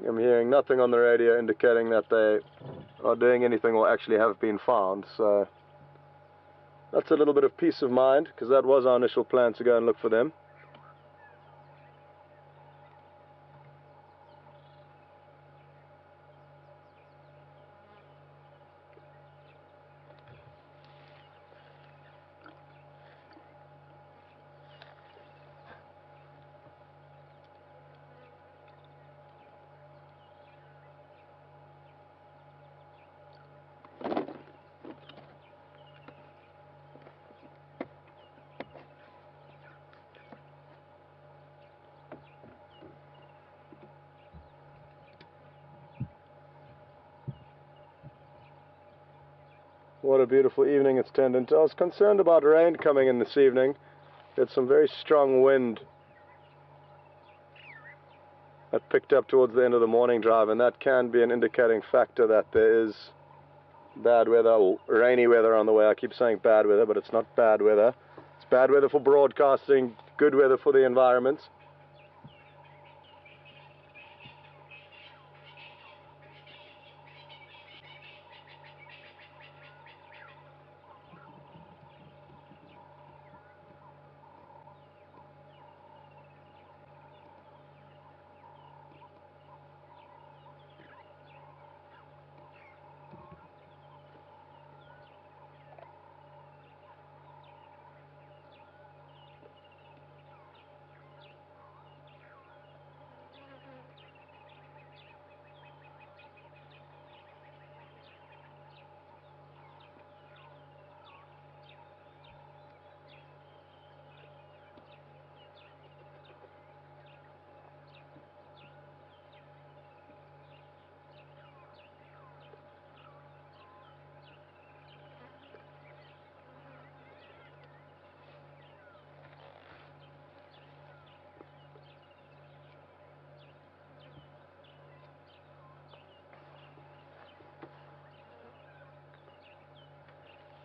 am hearing nothing on the radio indicating that they are doing anything or actually have been found, so that's a little bit of peace of mind, because that was our initial plan, to go and look for them. What a beautiful evening it's turned into. I was concerned about rain coming in this evening. We had some very strong wind that picked up towards the end of the morning drive, and that can be an indicating factor that there is bad weather or rainy weather on the way. I keep saying bad weather, but it's not bad weather. It's bad weather for broadcasting, good weather for the environment.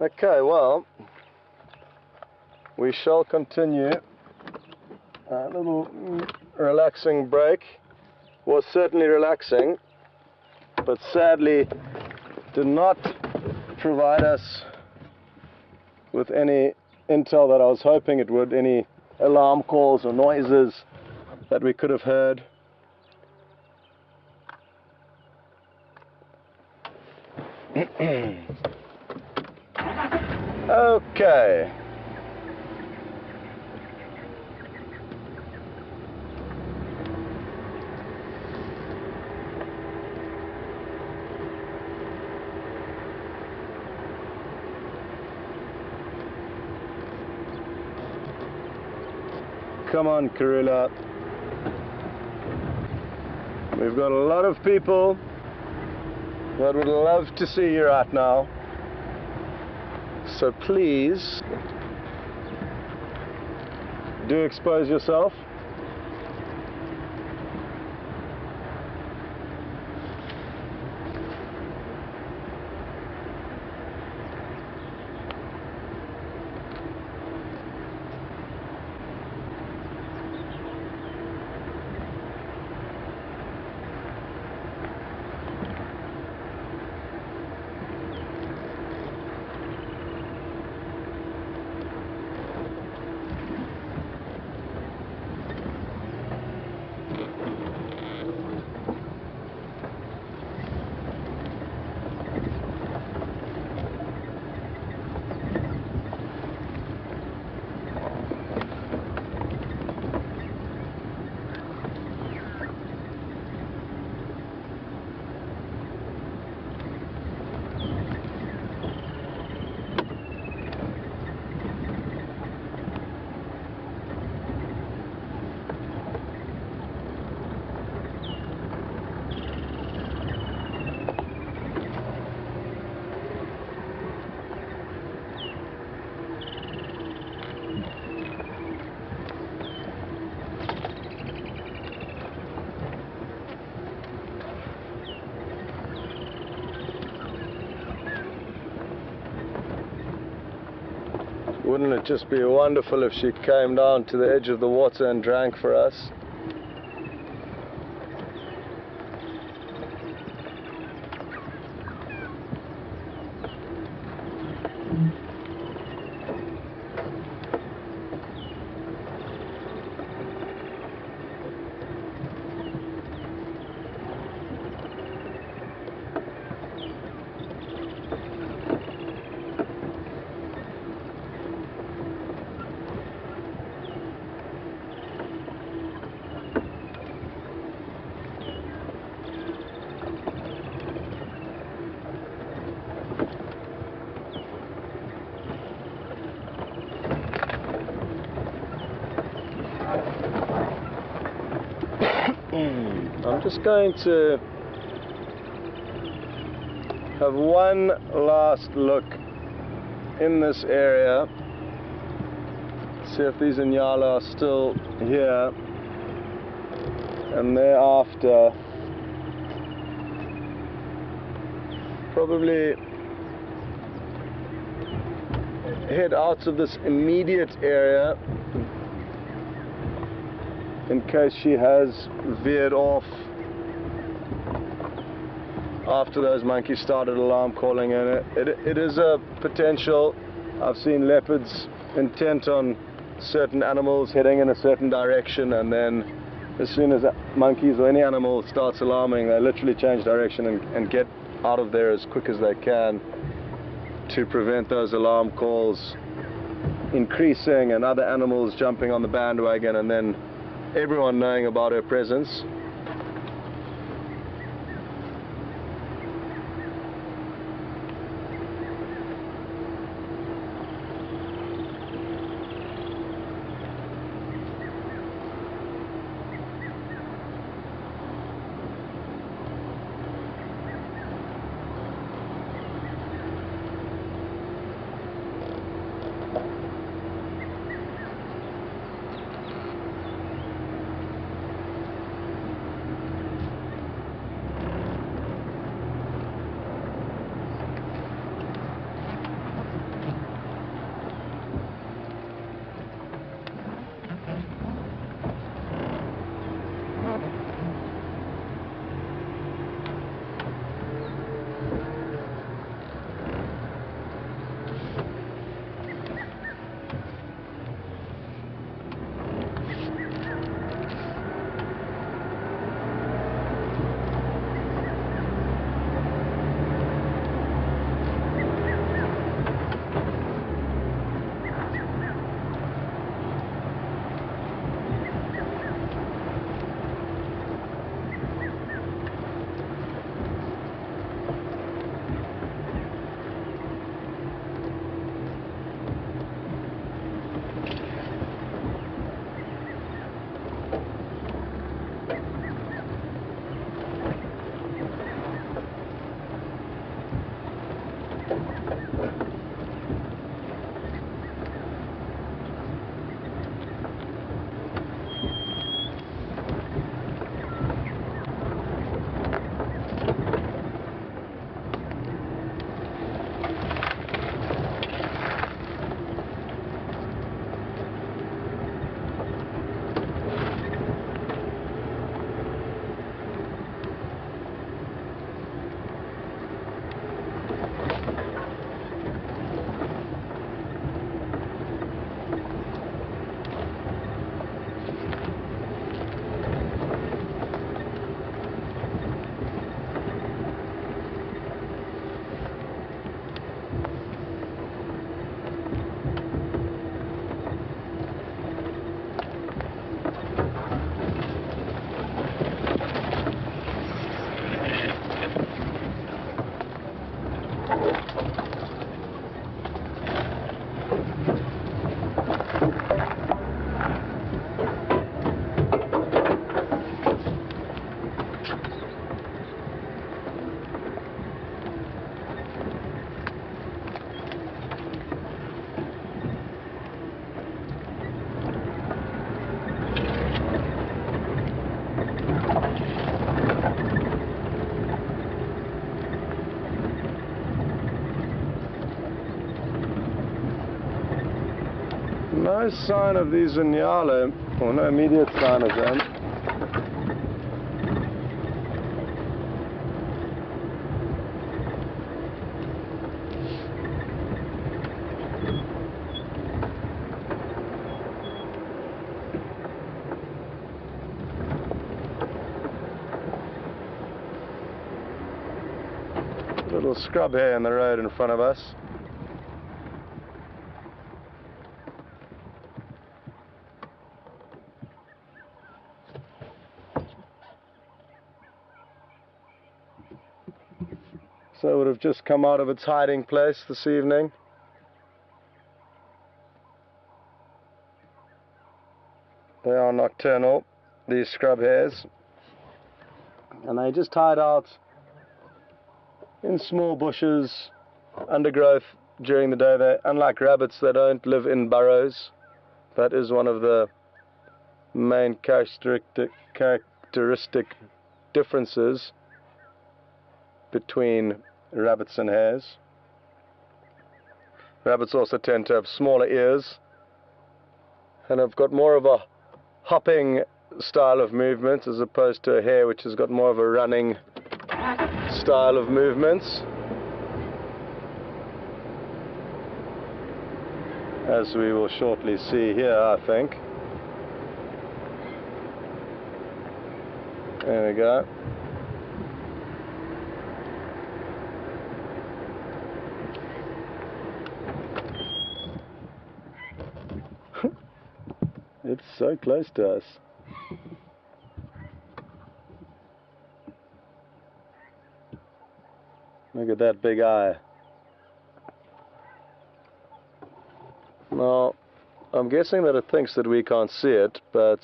Okay, well, we shall continue. A little relaxing break. Was certainly relaxing, but sadly did not provide us with any intel that I was hoping it would, any alarm calls or noises that we could have heard. Okay. Come on, Karula. We've got a lot of people that would love to see you right now. So please do expose yourself. Wouldn't it just be wonderful if she came down to the edge of the water and drank for us? I'm just going to have one last look in this area, see if these Inyala are still here, and thereafter probably head out of this immediate area in case she has veered off after those monkeys started alarm calling in. It is a potential. I've seen leopards intent on certain animals heading in a certain direction, and then as soon as monkeys or any animal starts alarming, they literally change direction and get out of there as quick as they can to prevent those alarm calls increasing and other animals jumping on the bandwagon and then everyone knowing about her presence. No sign of these Vinyala, or no immediate sign of them. Little scrub here in the road in front of us. So it would have just come out of its hiding place this evening. They are nocturnal, these scrub hares, and they just hide out in small bushes, undergrowth during the day. They, unlike rabbits, they don't live in burrows. That is one of the main characteristic differences between rabbits and hares. Rabbits also tend to have smaller ears and have got more of a hopping style of movement as opposed to a hare, which has got more of a running style of movements, as we will shortly see here, I think. There we go. It's so close to us. Look at that big eye. Now, I'm guessing that it thinks that we can't see it, but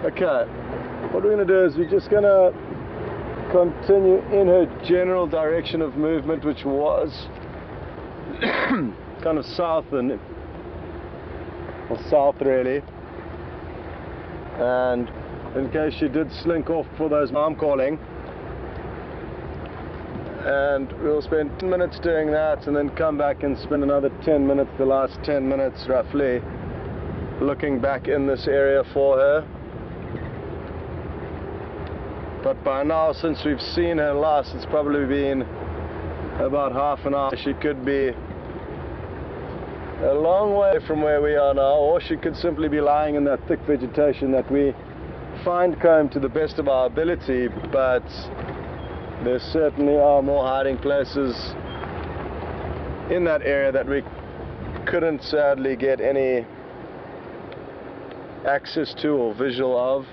okay, what we're going to do is we're just going to continue in her general direction of movement, which was kind of south or south really, and in case she did slink off for those I'm calling, and we'll spend 10 minutes doing that and then come back and spend another 10 minutes, the last 10 minutes roughly, looking back in this area for her. But by now, since we've seen her last, it's probably been about half an hour. She could be a long way from where we are now, or she could simply be lying in that thick vegetation that we find comb to the best of our ability, but there certainly are more hiding places in that area that we couldn't sadly get any access to or visual of.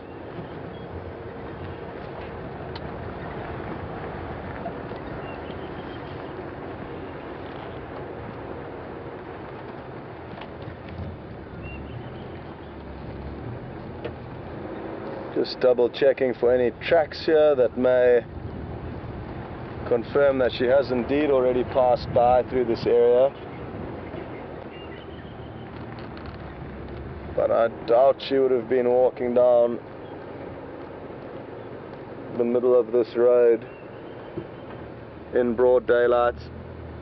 Just double checking for any tracks here that may confirm that she has indeed already passed by through this area. But I doubt she would have been walking down the middle of this road in broad daylight.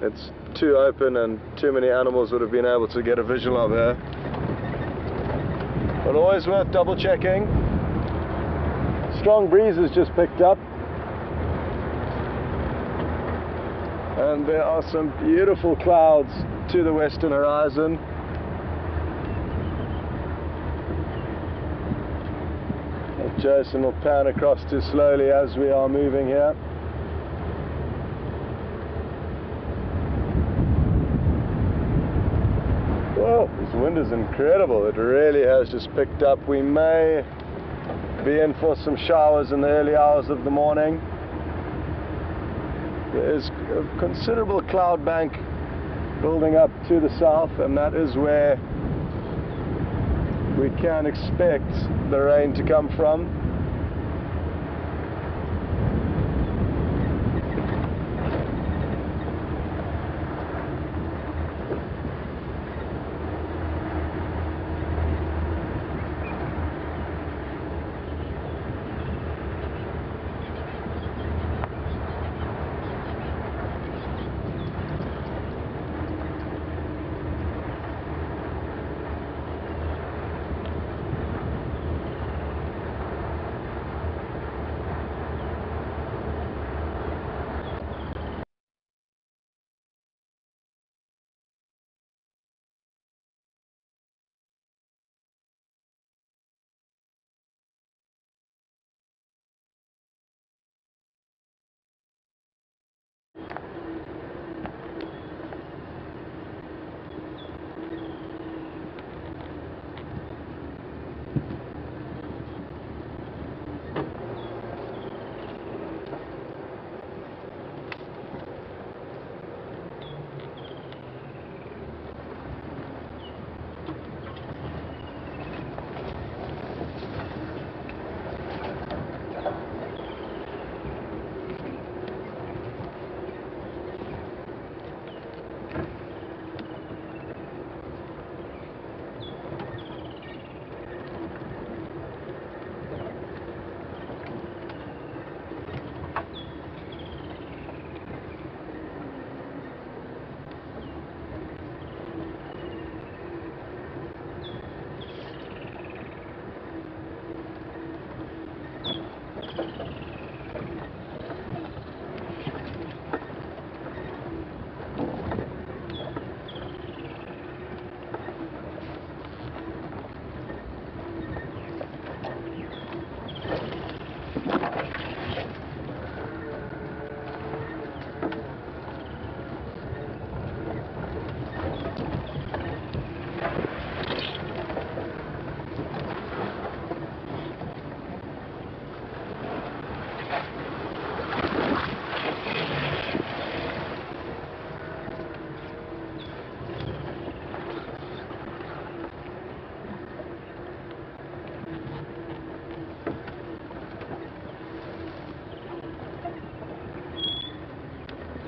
It's too open and too many animals would have been able to get a visual of her. But always worth double checking. strong breeze has just picked up. And there are some beautiful clouds to the western horizon. Jason will pan across too slowly as we are moving here. Whoa, this wind is incredible. It really has just picked up. We may be in for some showers in the early hours of the morning. There is a considerable cloud bank building up to the south, and that is where we can expect the rain to come from.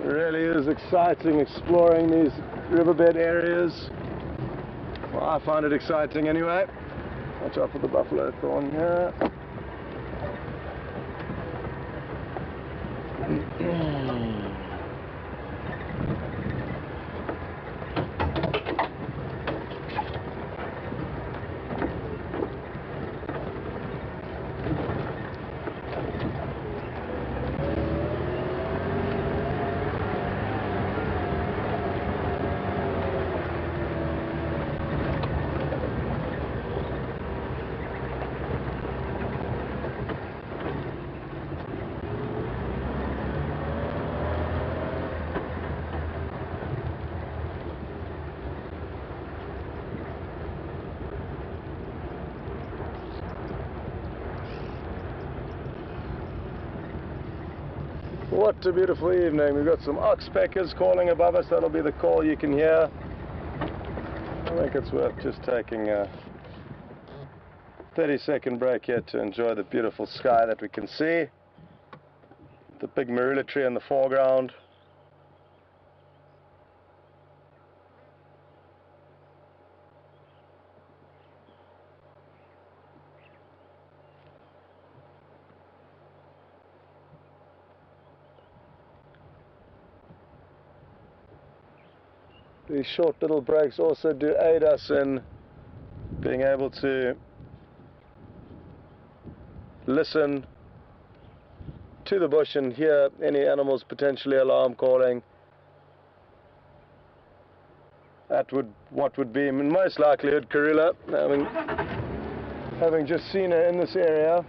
It really is exciting exploring these riverbed areas. Well, I find it exciting anyway. Watch out for the buffalo thorn here. What a beautiful evening. We've got some oxpeckers calling above us. That'll be the call you can hear. I think it's worth just taking a 30-second break here to enjoy the beautiful sky that we can see. The big marula tree in the foreground. These short little breaks also do aid us in being able to listen to the bush and hear any animals potentially alarm calling, that would what would be in most likelihood Karula, having just seen her in this area.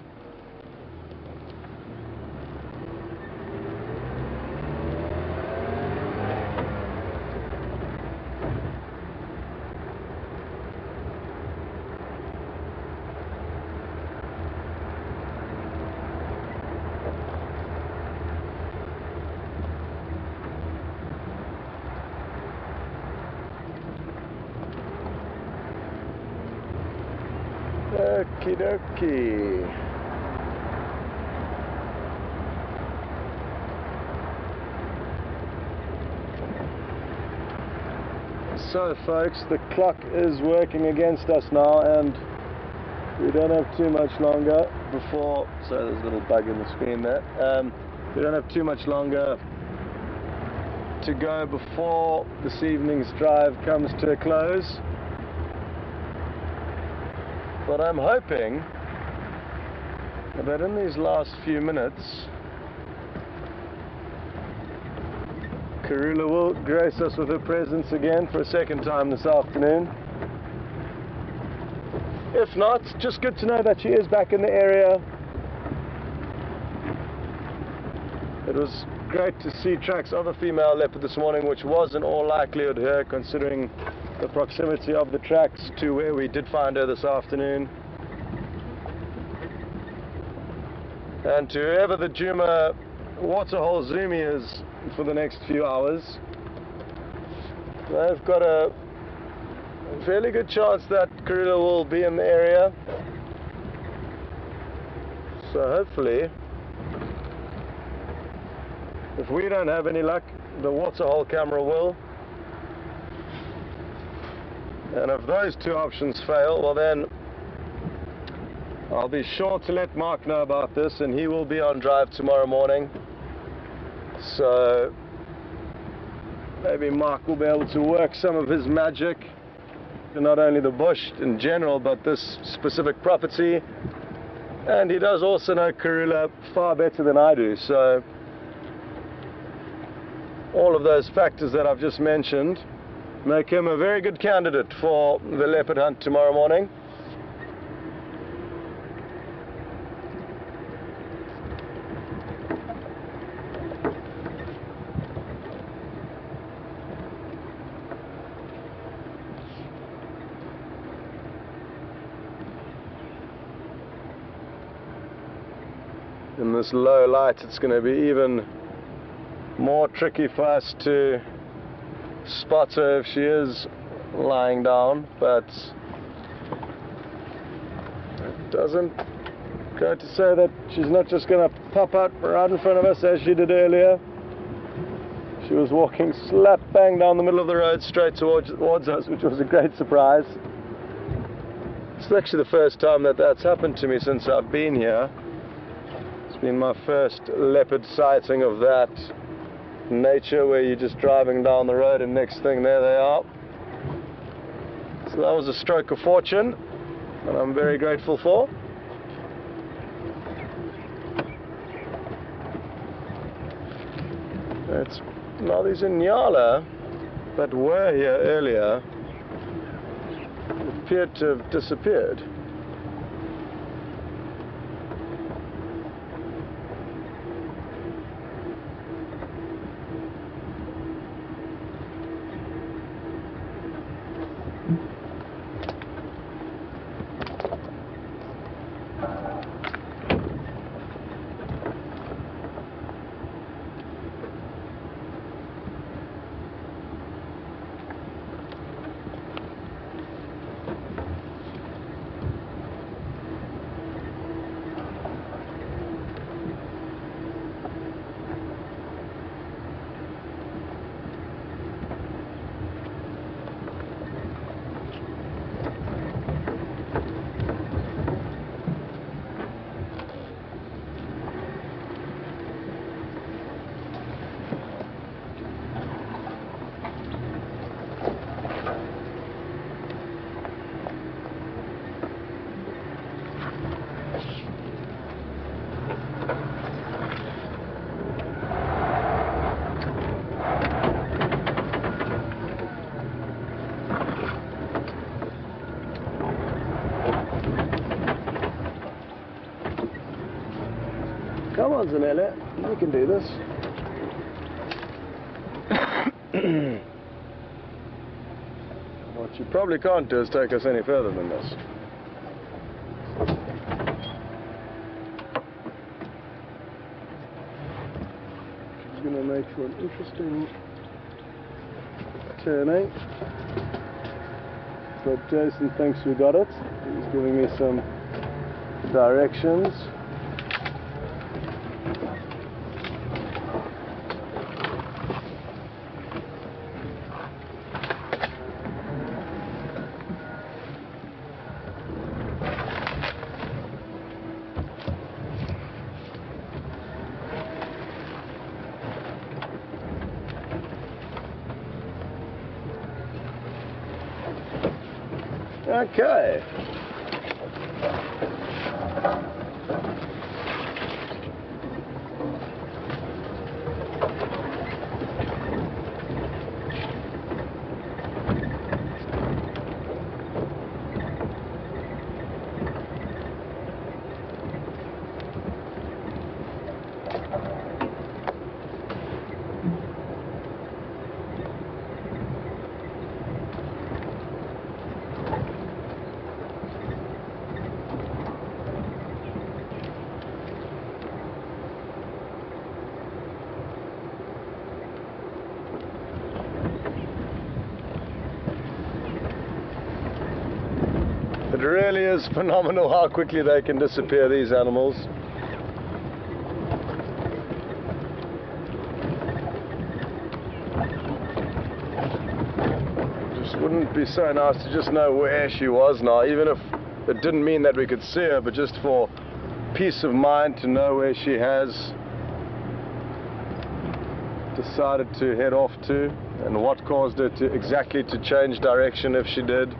Okie dokie. So folks, the clock is working against us now and we don't have too much longer before, so there's a little bug in the screen there, we don't have too much longer to go before this evening's drive comes to a close. But I'm hoping that in these last few minutes, Karula will grace us with her presence again for a second time this afternoon. If not, just good to know that she is back in the area. It was great to see tracks of a female leopard this morning, which was in all likelihood her, considering the proximity of the tracks to where we did find her this afternoon. And to whoever the Djuma waterhole zoomy is for the next few hours, they've got a fairly good chance that Karula will be in the area. So hopefully, if we don't have any luck, the waterhole camera will. And if those two options fail, well then I'll be sure to let Mark know about this, and he will be on drive tomorrow morning. So maybe Mark will be able to work some of his magic in not only the bush in general, but this specific property. And he does also know Karula far better than I do. So all of those factors that I've just mentioned make him a very good candidate for the leopard hunt tomorrow morning. In this low light, it's going to be even more tricky for us to spot her if she is lying down, but it doesn't go to say that she's not just going to pop out right in front of us as she did earlier. She was walking slap bang down the middle of the road straight towards us, which was a great surprise. It's actually the first time that that's happened to me since I've been here. It's been my first leopard sighting of that nature, where you're just driving down the road and next thing there they are. So that was a stroke of fortune, and I'm very grateful for. It's now these Inyala that were here earlier appeared to have disappeared. Come on, Zanella, you can do this. What you probably can't do is take us any further than this. She's going to make for an interesting turning. But Jason thinks we got it. He's giving me some directions. Okay. It really is phenomenal how quickly they can disappear, these animals. Just wouldn't be so nice to just know where she was now, even if it didn't mean that we could see her, but just for peace of mind to know where she has decided to head off to and what caused her to exactly to change direction if she did.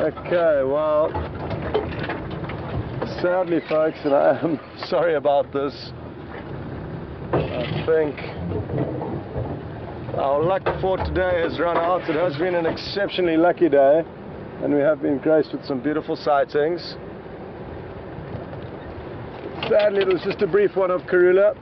Okay, well, sadly folks, and I am sorry about this, I think our luck for today has run out. It has been an exceptionally lucky day, and we have been graced with some beautiful sightings. Sadly, it was just a brief one of Karula.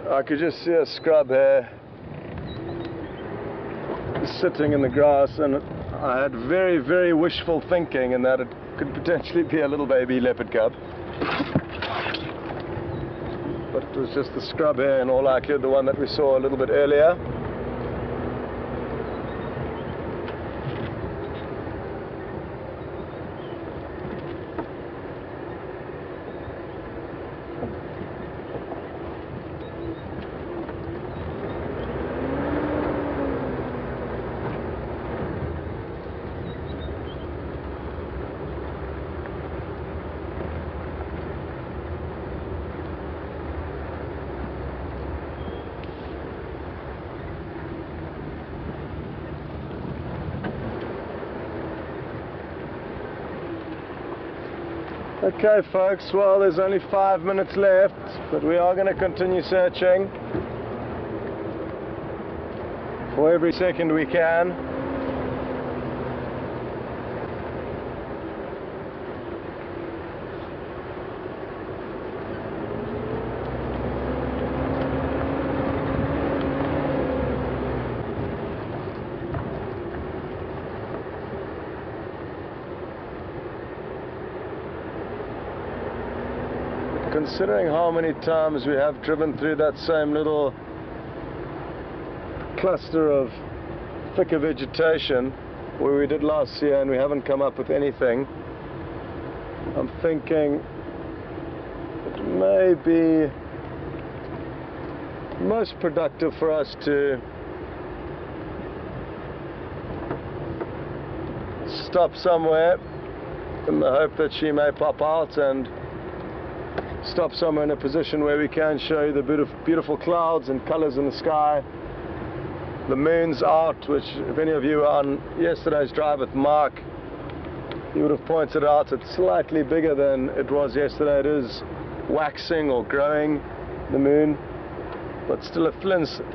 I could just see a scrub here sitting in the grass, and I had very, very wishful thinking in that it could potentially be a little baby leopard cub. But it was just the scrub here, in all likelihood the one that we saw a little bit earlier. Okay folks, well there's only 5 minutes left, but we are going to continue searching for every second we can. considering how many times we have driven through that same little cluster of thicker vegetation where we did last year and we haven't come up with anything, I'm thinking it may be most productive for us to stop somewhere in the hope that she may pop out, and stop somewhere in a position where we can show you the beautiful clouds and colors in the sky. The moon's out, which if any of you were on yesterday's drive with Mark, he would have pointed out it's slightly bigger than it was yesterday. It is waxing or growing, the moon, but still a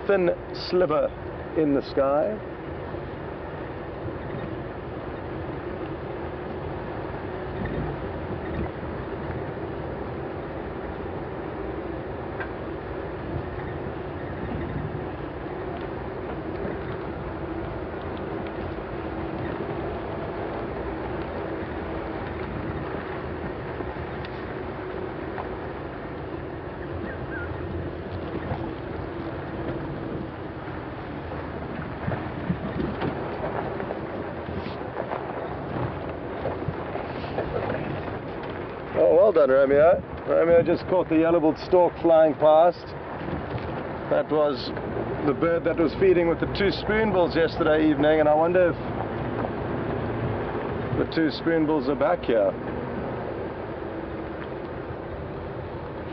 thin sliver in the sky. Oh, well done, Romeo. Romeo just caught the yellow-billed stork flying past. That was the bird that was feeding with the two spoonbills yesterday evening, and I wonder if the two spoonbills are back here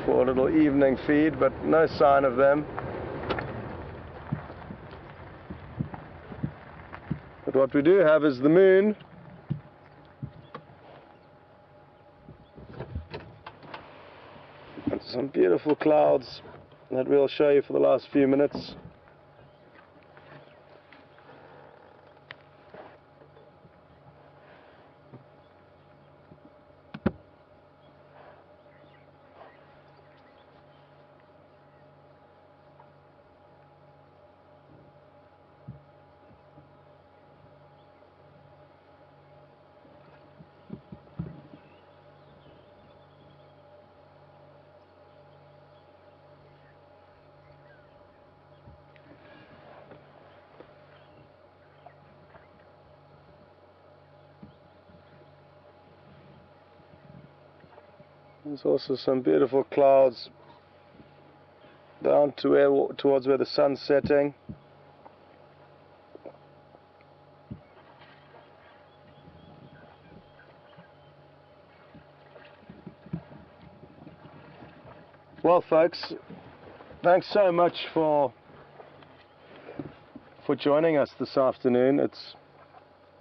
for a little evening feed, but no sign of them. But what we do have is the moon. And some beautiful clouds that we'll show you for the last few minutes. There's also some beautiful clouds down to towards where the sun's setting. Well, folks, thanks so much for joining us this afternoon. It's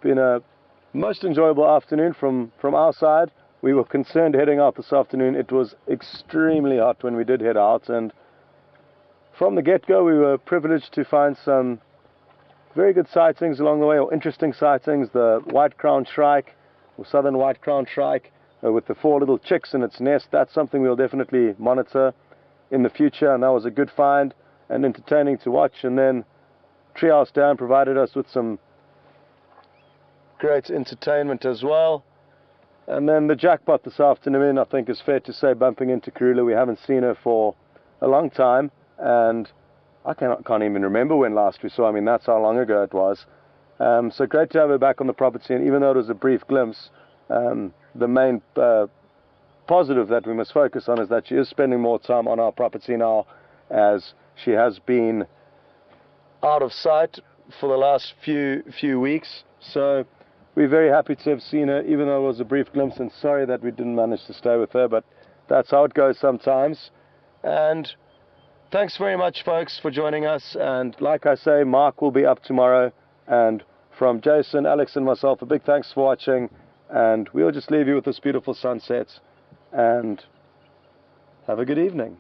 been a most enjoyable afternoon from our side. We were concerned heading out this afternoon. It was extremely hot when we did head out, and from the get-go we were privileged to find some very good sightings along the way, or interesting sightings. The white-crowned shrike, or southern white-crowned shrike, with the 4 little chicks in its nest. That's something we'll definitely monitor in the future, and that was a good find and entertaining to watch. And then Treehouse Down provided us with some great entertainment as well. And then the jackpot this afternoon, I think is fair to say, bumping into Karula. We haven't seen her for a long time, and I can't even remember when last we saw her. I mean, that's how long ago it was. So great to have her back on the property, and even though it was a brief glimpse, the main positive that we must focus on is that she is spending more time on our property now, as she has been out of sight for the last few weeks. So we're very happy to have seen her, even though it was a brief glimpse, and sorry that we didn't manage to stay with her, but that's how it goes sometimes. And thanks very much, folks, for joining us. And like I say, Mark will be up tomorrow. And from Jason, Alex, and myself, a big thanks for watching. And we'll just leave you with this beautiful sunset. And have a good evening.